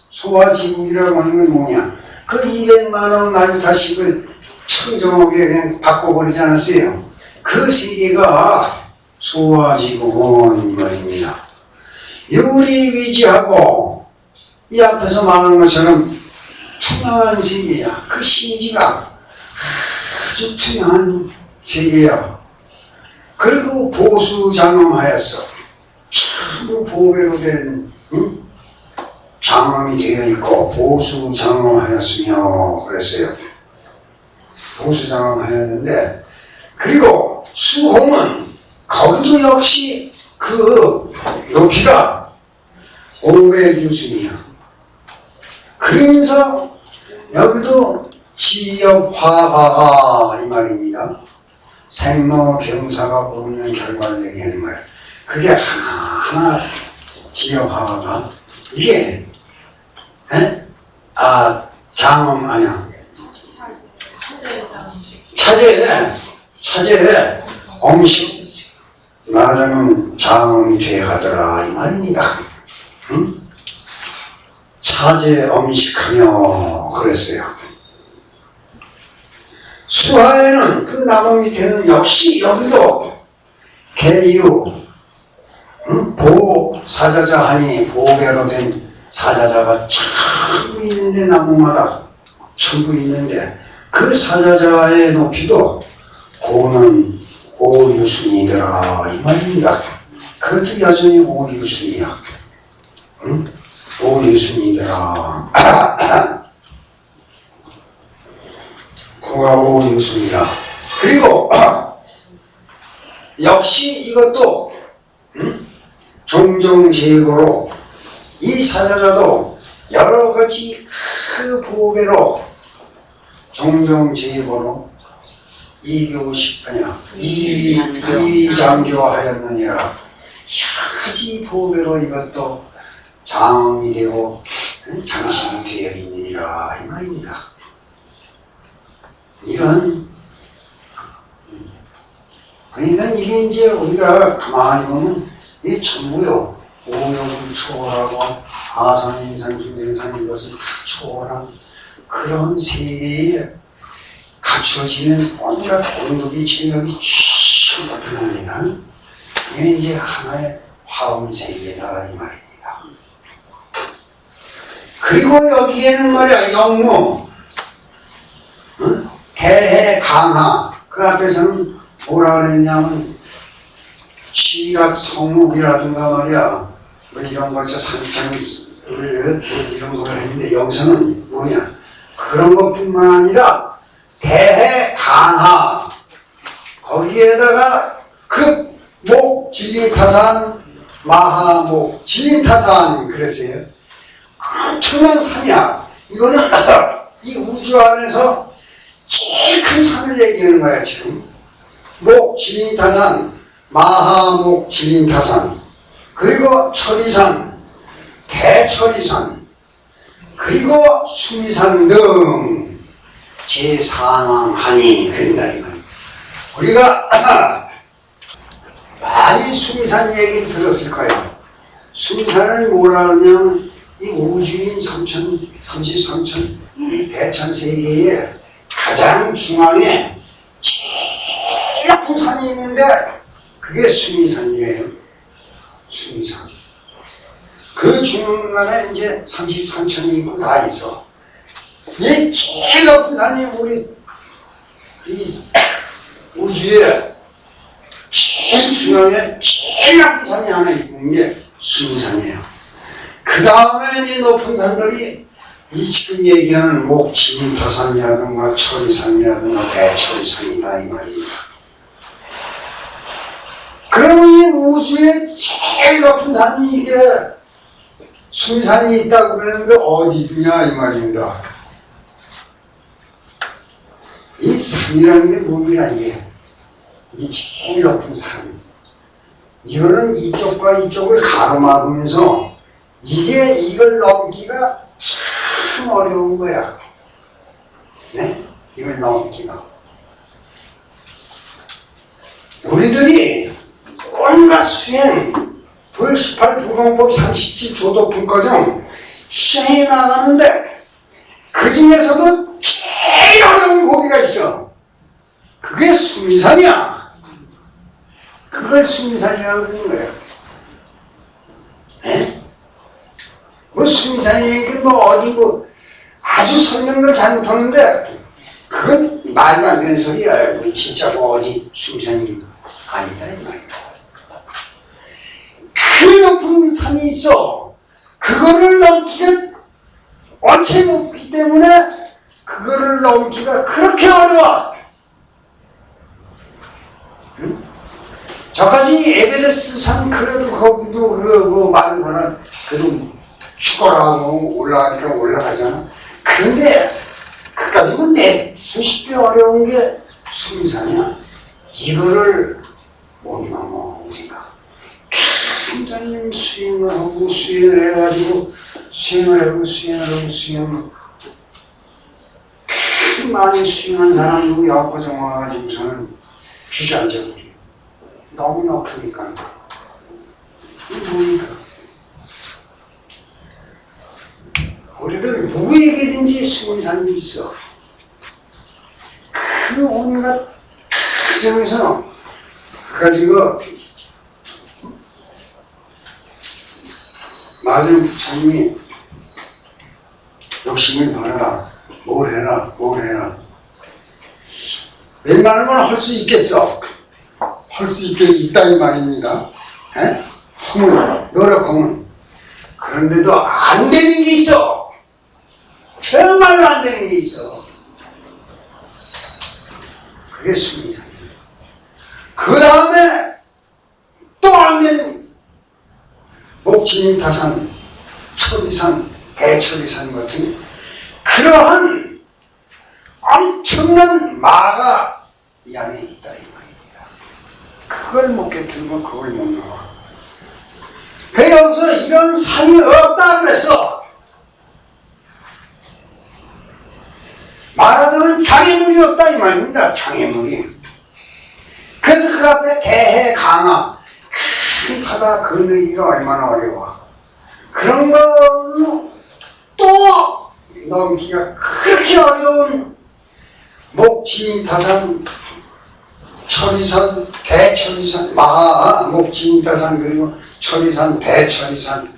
소화지국이라고 하는 건 뭐냐? 그 200만억 나유타식을 청정하게 그냥 바꿔버리지 않았어요. 그 세계가 소화지국은 이 말입니다. 유리위지하고 이 앞에서 말한 것처럼 투명한 세계야. 그 심지가 아주 투명한 세계야. 그리고 보수장엄하였어. 전부 보배로 된 장엄이 되어 있고 보수장엄하였으며 그랬어요. 보수장엄하였는데 그리고 수홍은 거기도 역시 그 높이가 500유순이야. 그러면서 여기도 지역화바가 이 말입니다. 생로병사가 없는 결과를 얘기하는 거예요. 그게 하나하나 지역화가 이게 장엄 아니야. 차제에 엄식 말하자면 장엄이 돼가더라 이 말입니다. 응? 차제 엄식하며 그랬어요. 수하에는 그 나무 밑에는 역시 여기도 개유 보사자자 하니 보배로 된 사자자가 전부 있는데 나무마다 전부 있는데 그 사자자의 높이도 고는 5유순이더라 이 말입니다. 그것도 여전히 5유순이야. 5유순이더라. 고가 5유순이라 그리고 역시 이것도 종종제고로 이 사자자도 여러가지 그 보배로 종종제고로 이위장교하였느니라. 여러가지 보배로 이것도 장엄이 되고 장식이 되어 있느니라 이 말입니다. 이런 그러니까 이게 이제 우리가 가만히 보면 이게 전부요 오욕을 초월하고 아산인산 중생산 이것을 다 초월한 그런 세계에 갖춰지는 온갖 온도기 체력이 쭉 나타납니다. 이게 이제 하나의 화엄세계다 이 말입니다. 그리고 여기에는 말이야 영무 대해 강하 그 앞에서는 뭐라 그랬냐면 시각 성목이라든가 말이야 뭐 이런 걸 산창 이런 걸 했는데 여기서는 뭐냐 그런 것뿐만 아니라 대해 강하 거기에다가 급목 진림타산 마하목 진림타산 그랬어요. 엄청난 산이야. 이거는 이 우주 안에서 제일 큰 산을 얘기하는 거야 지금. 목 진림타산 마하목 진림타산 그리고 철이산 대철이산 그리고 수미산 등 제4왕하니 그런다 이 말이야. 우리가 많이 수미산 얘기를 들었을 거예요. 수미산은 뭐라 하냐면 이 우주인 33천 이 대천세계의 가장 중앙에 제일 높은 산이 있는데 그게 수미산이래요. 수미산. 그 중간에 이제 33천이 있고 다 있어. 이 제일 높은 산이 우리 이 우주에 제일 중앙에 제일 높은 산이 하나 있는 게 수미산이에요. 그 다음에 이제 높은 산들이 이 지금 얘기하는 목진림타산이라든가 철이산이라든가 대철이산이다 이 말입니다. 그러면 이 우주에 제일 높은 산이 이게 수미산이 있다고 그랬는데 어디 있냐 이 말입니다. 이 산이라는 게 뭡니까 이게? 이 제일 높은 산. 이거는 이쪽과 이쪽을 가로막으면서 이걸 넘기가 참 어려운 거야. 네? 이걸 넘기가. 우리들이 온갖 수행, 불18 부공법 37조도품과정 시행해 나가는데 그 중에서도 제일 어려운 고비가 있어. 그게 수미산이야. 그걸 수미산이라고 그러는 거야. 네? 뭐 수미산이라는 게 뭐 어디 뭐 아주 설명을 잘못하는데 그건 말도 안 되는 소리야. 뭐 진짜 뭐 어디 수미산이 아니다 이 말이야. 그 높은 산이 있어. 그거를 넘기가 원체 높기 때문에 그거를 넘기가 그렇게 어려워. 응? 저까지 에베레스트 산 그래도 거기도 뭐 많은 사람 그래도 죽어라고 올라가니까 올라가잖아. 그런데 그까지는 수십 배 어려운 게 수미산이야. 이거를 못 넘어 우리가. 굉장히 수행을 하고 수행을 해가지고 수행을 많이 수행한 사람도 엮어져 와가지고서는 주저앉아버려. 너무 높으니까. 이게 뭡니까? 우리들 누구에게든지 수미산이 있어. 그 온갖 세상에서 가지고 마지막 부처님이 욕심을 버려라. 뭘 해라. 웬만하면 할 수 있겠어. 할 수 있다 이 말입니다. 노력하면. 그런데도 안 되는 게 있어. 정말로 안 되는 게 있어. 그게 수미산이에요. 그 다음에 또 하면 목진타산, 천리산, 대천리산 같은 그러한 엄청난 마가 이 안에 있다 이 말입니다. 그걸 못 깨뜨리면 그걸 못 나와. 그 여기서 이런 산이 없다 그랬어. 말하자면 장애물이 없다 이 말입니다. 장애물이. 그래서 그 앞에 대해 강하 큰 바다 건너기가 얼마나 어려워. 그런 걸로 또 넘기가 그렇게 어려운 목진타산, 천리산, 대천리산, 목진타산 그리고 천리산, 대천리산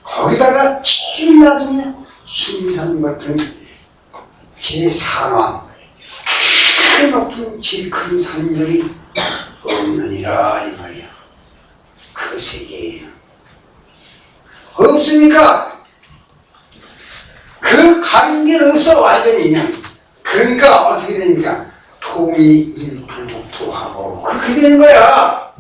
거기다가 제일 나중에 수미산 같은 제4왕 그 높은 제일 큰 산들이 없느니라 이 말이야. 그 세계에는 없으니까 그 가린 게 없어 완전히 그냥. 그러니까 어떻게 됩니까? 통일일불국토하고 그렇게 되는 거야.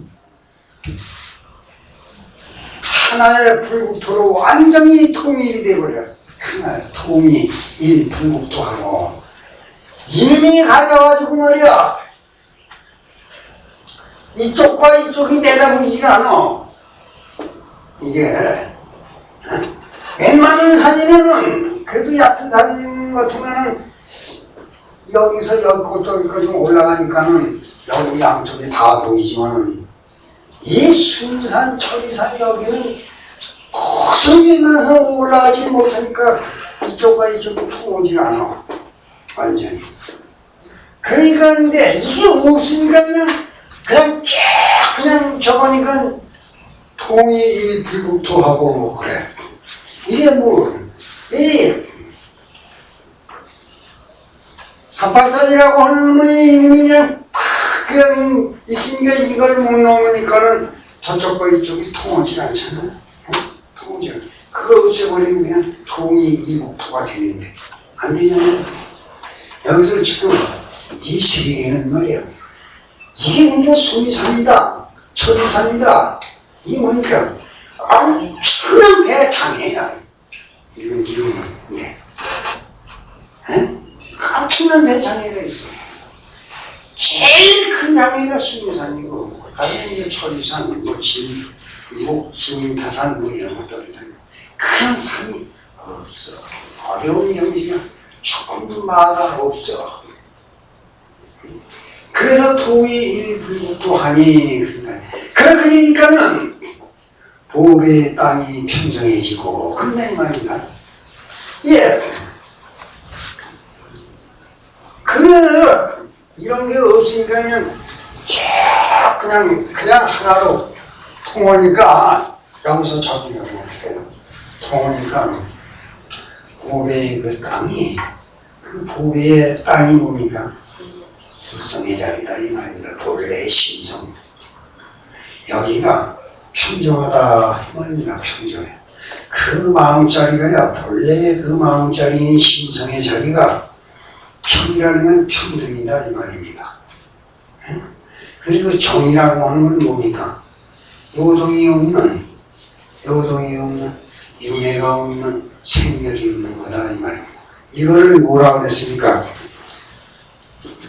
하나의 불국토로 완전히 통일이 돼버려. 하나의 통일일불국토하고 이놈이 가져가지고 말이야. 이쪽과 이쪽이 내다보이질 않아. 이게 웬만한 산이면은 그래도 얕은 산 같으면은 여기서 여기까지 좀 올라가니까는 여기 양쪽이 다 보이지만은 이 순산, 천리산 여기는 고정이면서 올라가지 못하니까 이쪽과 이쪽이 통오질 않아. 완전히. 그러니까 근데 이게 없으니까 그냥 쫙 그냥 저거니까 통일불국토하고 그래. 이게 이 38산이라고 하는 놈이 그냥 있으니까 이걸 못 넘으니까는 저쪽과 이쪽이 통하지 않잖아. 통하지 않아. 그거 없애버리면 그냥 통일국토가 되는데 안 되잖아요. 여기서 지금 이 세계는 말이야. 이게 이제 수미산이다, 천리산이다. 이게 뭐니까 엄청난 대장애야. 이런 네. 엄청난 대장애가 있어. 제일 큰 장애가 수미산이고, 그 다음에 이제 천리산, 목진타산 이런 것들이다. 큰 산이 없어. 어려운 경지가 조금도 마가 없어. 그래서 통일불국토하니 그러니까는 보배의 땅이 평정해지고 그런다 이 말입니다. 예. 이런 게 없으니까 그냥 하나로 통하니까 여기서 저기가 그냥 통하니까 보배의 그 땅이 그 보배의 땅이 뭡니까? 불성의 자리다 이 말입니다. 본래의 심성. 여기가 평정하다 이 말입니다. 평정해. 그 마음자리가요. 본래의 그 마음자리인 심성의 자리가 평이라는 건 평등이다 이 말입니다. 그리고 정이라고 하는 건 뭡니까? 요동이 없는 윤회가 없는 생멸이 없는 거다 이 말입니다. 이거를 뭐라고 그랬습니까?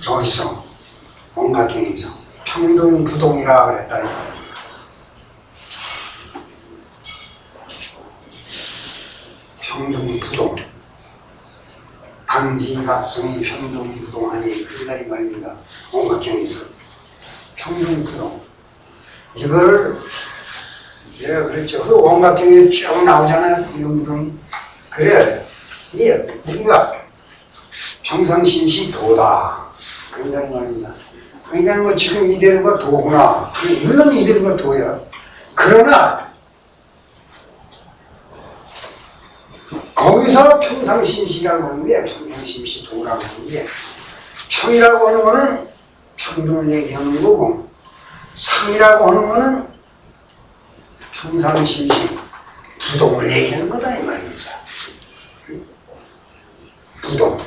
저기서 원각경에서 평등부동이라 그랬다 이 말입니다. 평등부동. 당지각성이 평등부동하니 그러다 이 말입니다. 원각경에서 평등부동. 이거를 내가 그랬죠. 그 원각경에 쭉 나오잖아요. 평등부동이. 그래. 우리가 평상심시 도다. 그러다 이 말입니다. 그러니까 지금 이대로가 도구나. 물론 이대로가 도야. 그러나 거기서 평상심시라고 하는 게 평상심시 도라고 하는 게 평이라고 하는 거는 평등을 얘기하는 거고 상이라고 하는 거는 평상심시 부동을 얘기하는 거다 이 말입니다. 부동.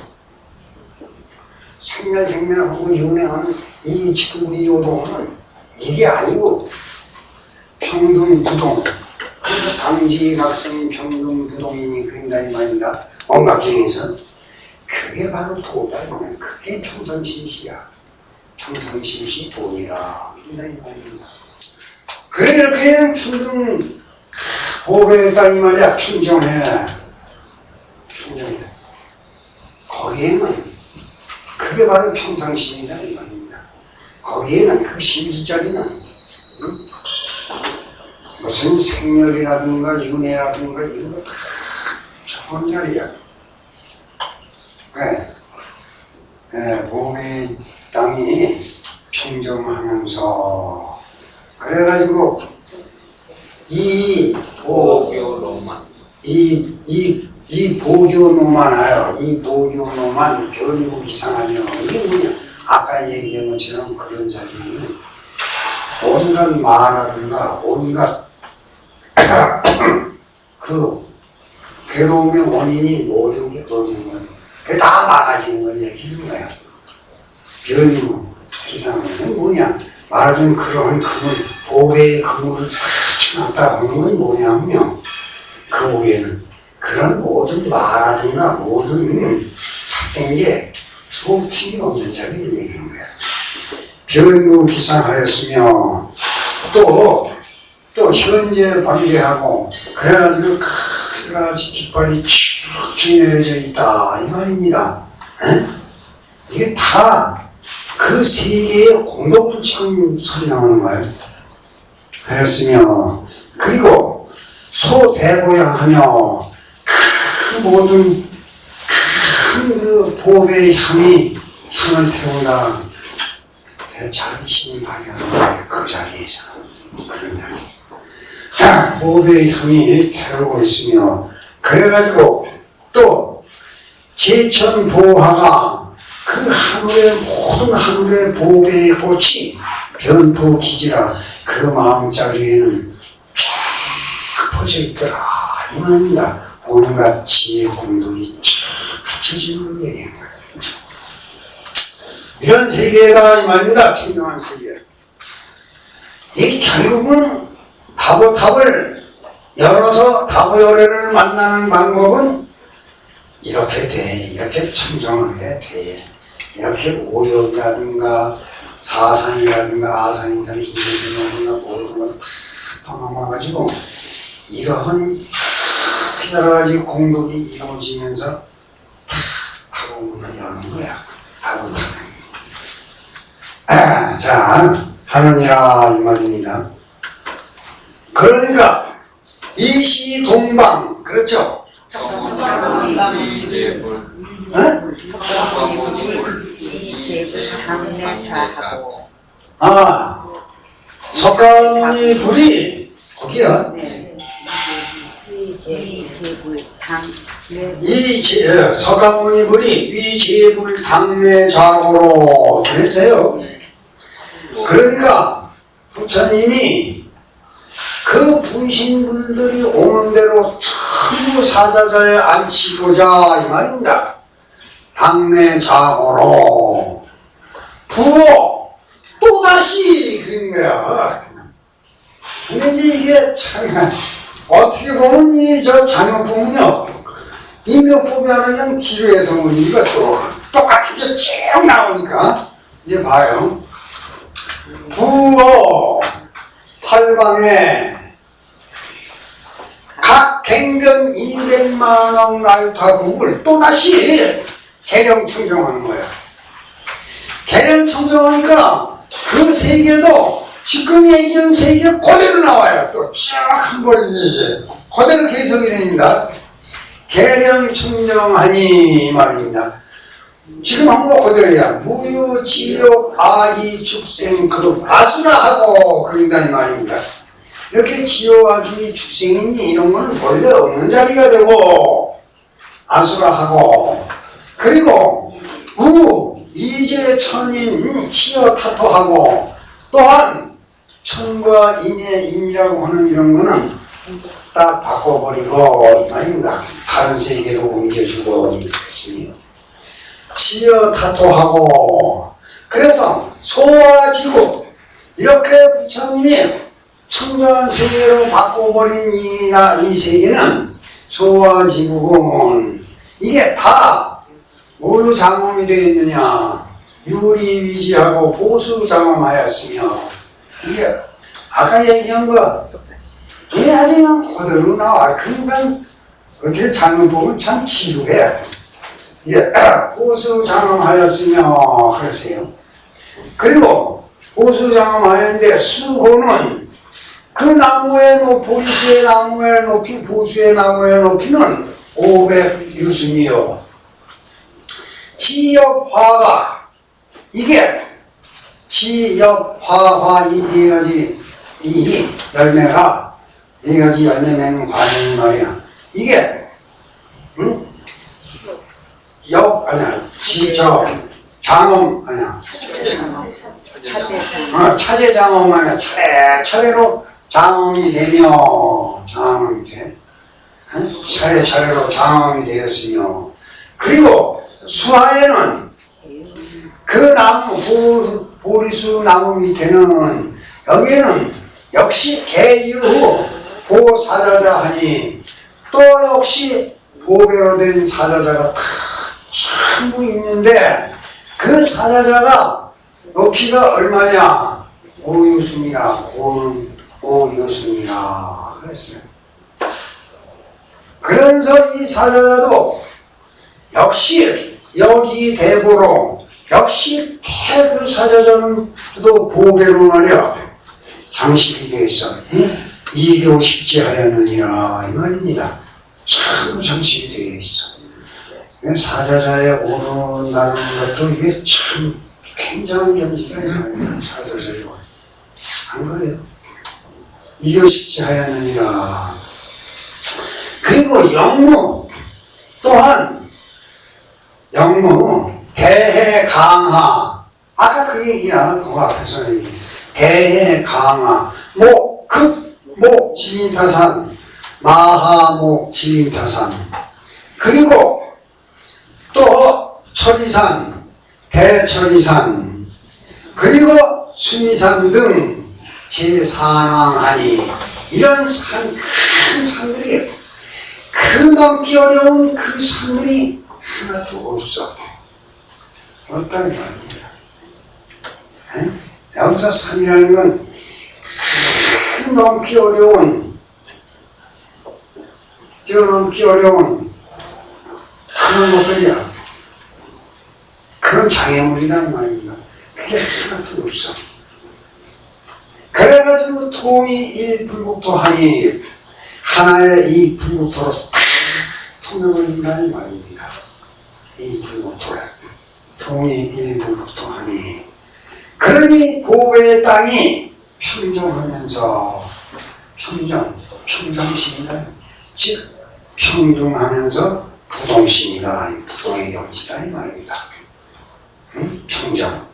생멸하고 윤회하는 이 지금 우리 요동은 이게 아니고 평등부동. 그래서 당지각성인 평등부동이니 그런다 이 말입니다. 엄각경에서 그게 바로 도다. 그게 평상심시야. 평상심시 돈이라 그런다 이 말입니다. 그래 이렇게 평등 보배다 이 말이야. 평정해. 거기에는 그게 바로 평상심이다 이 말입니다. 거기에는 그 심지자리는 무슨 생멸이라든가 윤회라든가 이런 거 다 좋은 자리야. 보배 땅이 평정하면서 그래가지고 이 보교노만 이 보교노만 변무이상하며 이게 뭐냐? 아까 얘기한 것처럼 그런 자리에는 온갖 마라든가 온갖 그 괴로움의 원인이 모든 게 없는 거예요. 그게 다 막아지는 걸 얘기하는 거예요. 변무 기상은 뭐냐? 말하자면 그러한 그물, 보배의 그물을 쳐놨다 하는 건 뭐냐면요. 그 위에는 그런 모든 마라든가 모든 삭된 게 소팀이 없는 자리를 얘기하는 거예요. 변무 기상하였으며 또 현재 관계하고 그래가지고 크나지 깃발이 쭉쭉 내려져 있다 이 말입니다. 이게 다 그 세계의 공덕불칙을 설명하는 거예요. 하였으며 그리고 소대고양하며 그 모든 큰 그 보배의 향을 태운다. 대자비심이 발휘하는 거예요. 그 자리에서 그런 자리. 보배의 향이 태우고 있으며 그래가지고 또 제천보화가 그 하늘의 모든 하늘의 보배의 꽃이 변토기지라 그 마음자리에는 쫙 퍼져 있더라 이 말입니다. 온갖 지혜 공덕이 쫙 갖춰지는 걸 얘기하는 거예요. 이런 세계다 이 말입니다. 청정한 세계. 이 결국은 다보탑을 열어서 다보열애를 만나는 방법은 이렇게 돼. 이렇게 청정하게 돼. 이렇게 오역이라든가 사상이라든가 아상인상 신경이라든가 모든 것을 다 넘어가지고 이러한 여러 가지 공덕이 이루어지면서 다보문을 여는 거야. 다보탑은. 자, 하느니라 이 말입니다. 그러니까 이시동방 그렇죠? 석가모니 불이 거기야. 석가모니 불이 위제불 당내자고로 그랬어요. 그러니까 부처님이 그 분신분들이 오는 대로 전부 사자자에 앉히고자 이 말입니다. 당내자고로 부어 또다시 그런 거야. 근데 이제 이게 참 어떻게 보면 이 저 장엄법은요 이 묘법이 하나 그냥 지루해서 보니까 또 똑같은 게 쭉 나오니까 이제 봐요. 부어 팔방에 각 갱변 200만억 날타국을 또다시 개령 충정하는 거야. 개령 충정하니까 그 세계도 지금 얘기한 세계 그대로 나와요. 또 쭉 한 번이 그대로 계속이 됩니다. 개령 충정하니 말입니다. 지금 한 거 그대로야. 무유, 지옥, 아기, 축생, 그 아수라하고 그런다 이 말입니다. 이렇게 지옥, 아기, 축생이니 이런 거는 원래 없는 자리가 되고 아수라하고 그리고 이제 천인 치여 타토하고 또한 천과 인의 인이라고 하는 이런 거는 딱 바꿔버리고 이 말입니다. 다른 세계로 옮겨주고 이랬으니 지어 타토하고 그래서 소화지국 이렇게 부처님이 청정한 세계로 바꿔버린 이 세계는 소화지국은 이게 다 뭘로 장엄이 되어 있느냐 유리위지하고 보수장엄하였으며 이게 아까 얘기한 거 이게 아주 그냥 그대로 나와. 그러니까 어떻게 잘못 보면 참 지루해. 이게 보수장엄하였으며 그랬어요. 그리고 보수장엄하였는데 수호는 그 나무의 높이, 보리수의 나무의 높이, 보수의 나무의 높이는 500유순이요. 지엽화가 이게 지엽화화 이 네 가지 이 열매가 네 가지 열매 맺는 과정이 말이야. 이게 아니야 장엄 아니야 차제장엄 아니야 차례차례로 장엄이 되며 장엄이 돼 차례차례로 장엄이 되었으며 그리고 수하에는 그 나무 보리수 나무 밑에는 여기에는 역시 개유후 보사자자 하니 또 역시 보배로 된 사자자가 다 전부 있는데 그 사자자가 높이가 얼마냐 5유순이라 고는 5유순이라 그랬어요. 그러면서 이 사자자도 역시 여기 대보로 역시 그 사자자는 또 보배로 말이야 장식이 되어 있어. 이교 십지하였느니라 이 말입니다. 참 장식이 되어 있어. 사자자에 오른다는 것도 이게 참 굉장한 경지가 이 말입니다. 사자자에 한 거예요. 이교 십지하였느니라. 그리고 영무 또한 영무 대해 강하 아까 그 얘기야 그 앞에서 얘기 대해 강하 목 지민타산 마하목 지민타산 그리고 또 철이산 대철이산 그리고 수미산 등 제4낭하니 이런 큰 산들이 그 넘기 어려운 그 산들이 하나도 없어. 없다는 말입니다. 여기서 산이라는 건 그 넘기 어려운 뛰어넘기 어려운 그런 것들이야. 그런 장애물이다 이 말입니다. 그게 하나도 없어. 그래가지고 통이 일불국토 하니 하나의 이 불국토로 탁 통해버린다 이 말입니다. 이 불국토를 통이 일불국토 하니 그러니 보배의 땅이 평정하면서 평상심이다. 즉 평등하면서 부동심이다. 부동의 영지다 이 말입니다. 평정.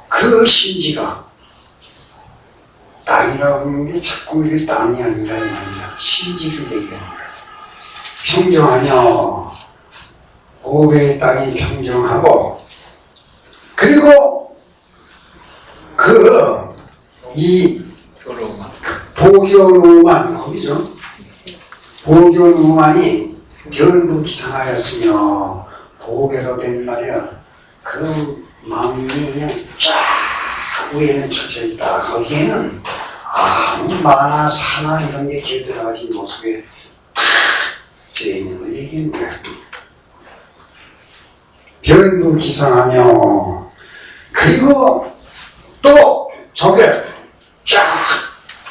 그 심지가 땅이라고 하는 게 자꾸 이게 땅이 아니라 이 말입니다. 심지를 얘기하는 거예요. 평정하며 보배의 땅이 평정하고 그리고 이 보교노만 거기서 보교노만이 변부기상하였으며 보배로 된 말이야. 그 망이 그냥 쫙 위에는 쳐져 있다. 거기에는 아무 마나 사나 이런 게 기어 들어가지 못하게 탁 져 있는 걸 얘기하는 거야. 변부기상하며 그리고 또 저게 쫙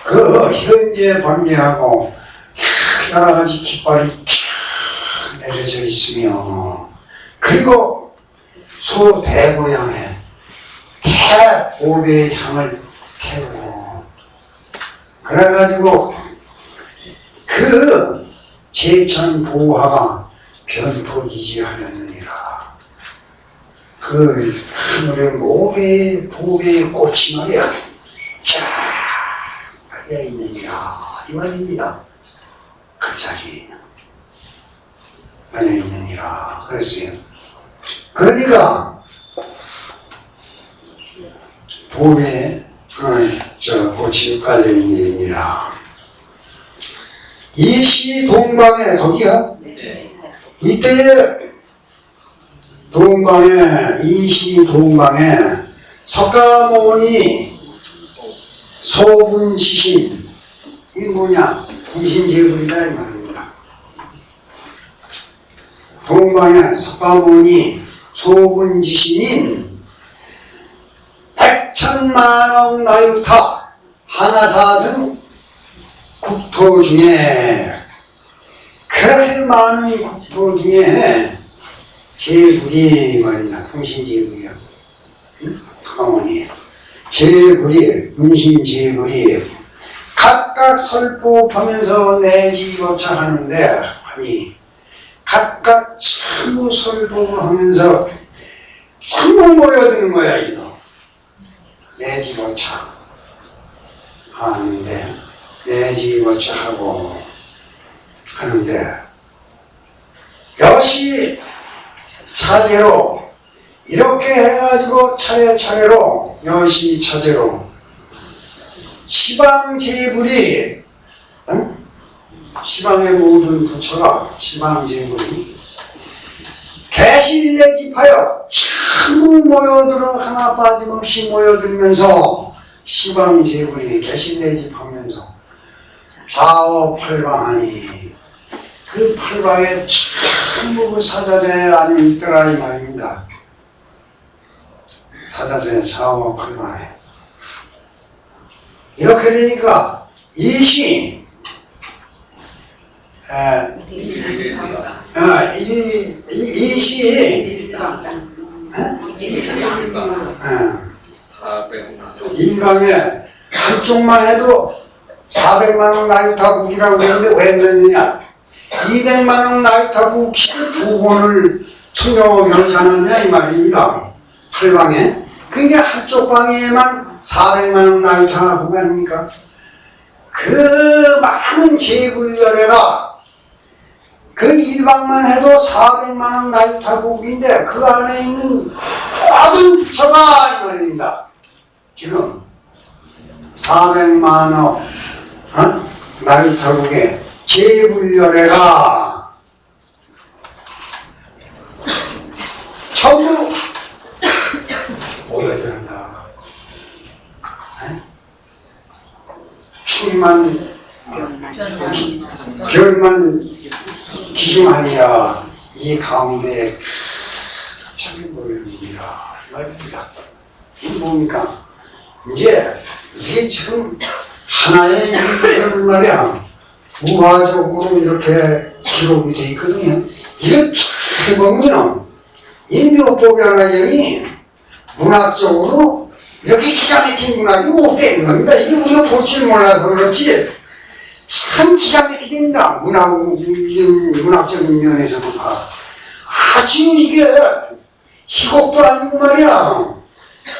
그 현재 번개하고 여러 가지 깃발이 쫙 내려져 있으며 그리고 소 대모양의 대보배의 향을 태우고 그래가지고 그 제천 보화가 변포이지하였느니라. 그 하늘의 보배의 꽃이 말이야 쫙 하여 있느니라 이 말입니다. 그 자리에 깔려 있느니라 그랬어요. 그러니까 봄에 꽃이 깔려 있느니라. 이시 동방에 거기야. 이때에 이시 동방에 석가모니 소분지신, 이게 뭐냐? 분신제불이다 이 말입니다. 동방에 석가모니 소분지신인 백천만억 나유타 하나사 등 국토 중에, 그렇게 많은 국토 중에 제불이 말입니다. 분신제불이요. 석가모니 제불이, 분신제불이 각각 설법하면서 내지거처하는데, 아니 각각 전부 설법을 하면서 전부 모여드는 거야. 이거 내지거처 하는데, 내지거처하고 하는데 여시 차제로 이렇게 해가지고 차례차례로 여시 차제로 시방제불이, 시방의 모든 부처가 시방제불이 개실내집하여 전부 모여들어 하나 빠짐없이 모여들면서 시방제불이 개실내집하면서 좌우팔방하니 그 팔방에 전부 사자재에 앉더라 이 말입니다. 사자재 좌우팔방에 이렇게 되니까 이시 인강에 한쪽만 해도 400만원 나이타국이라고 했는데 왜 그랬느냐? 200만원 나이타국 12번을 청정하게 하지 않았냐 이 말입니다. 8방에. 그게 한쪽 방에만 400만원 나이타국 아닙니까? 그 많은 제불열애가 그 1방만 해도 400만원 나이타국인데 그 안에 있는 모든 부처가 이 말입니다. 지금 400만원 나이타국의 제불열애가 전부 모여든다. 충만 별만 기중 아니라 이 가운데 참이 모여있느니라 이 말입니다. 이게 뭡니까? 이제 이게 지금 하나의 이걸 말이야 우화적으로 이렇게 기록이 되어 있거든요. 이게 잘 보면요 이 묘법양화경이 문학적으로 이렇게 기가 막힌 문학이 못 되는 겁니다. 이게 우리가 볼 줄 몰라서 그렇지 참 기가 막히됩니다. 문학적인 면에서도 아주 이게 희곡도 아니고 말이야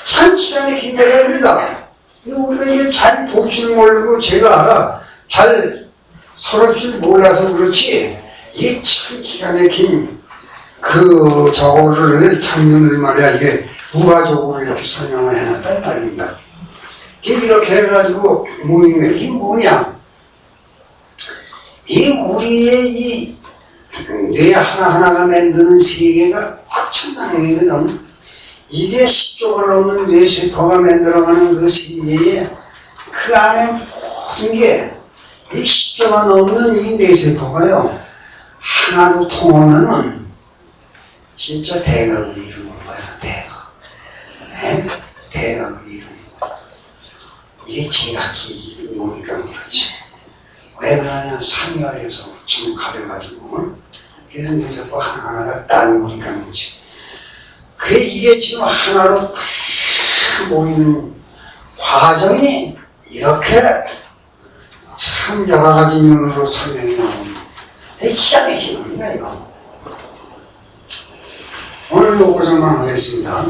참 기가 막힌 노래입니다. 우리가 이게 잘 볼 줄 모르고 제가 잘 서를 줄 몰라서 그렇지 이게 참 기가 막힌 그 저거를 장면을 말이야 이게 우화적으로 이렇게 설명을 해놨다 이 말입니다. 이렇게 해가지고 모이는 이게 뭐냐? 이 우리의 이 뇌 하나하나가 만드는 세계가 확천다는 거거든. 이게 10조가 넘는 뇌세포가 만들어가는 그 세계에 그 안에 모든 게 이 10조가 넘는 이 뇌세포가요 하나로 통하면은 진짜 대각을 이루는 거야. 대각. 대각을 이루는 거야. 이게 제각기 노니까 그렇지. 왜 그러냐? 상이 아래서 좀 가려가지고 그래서 뇌세포 하나하나가 딱 모니까 그렇지. 그래 이게 지금 하나로 탁 모이는 과정이 이렇게 참 여러 가지 면으로 설명이 나옵니다. 이 기가 막힌 겁니다 이거. 오늘 요거서만 하겠습니다.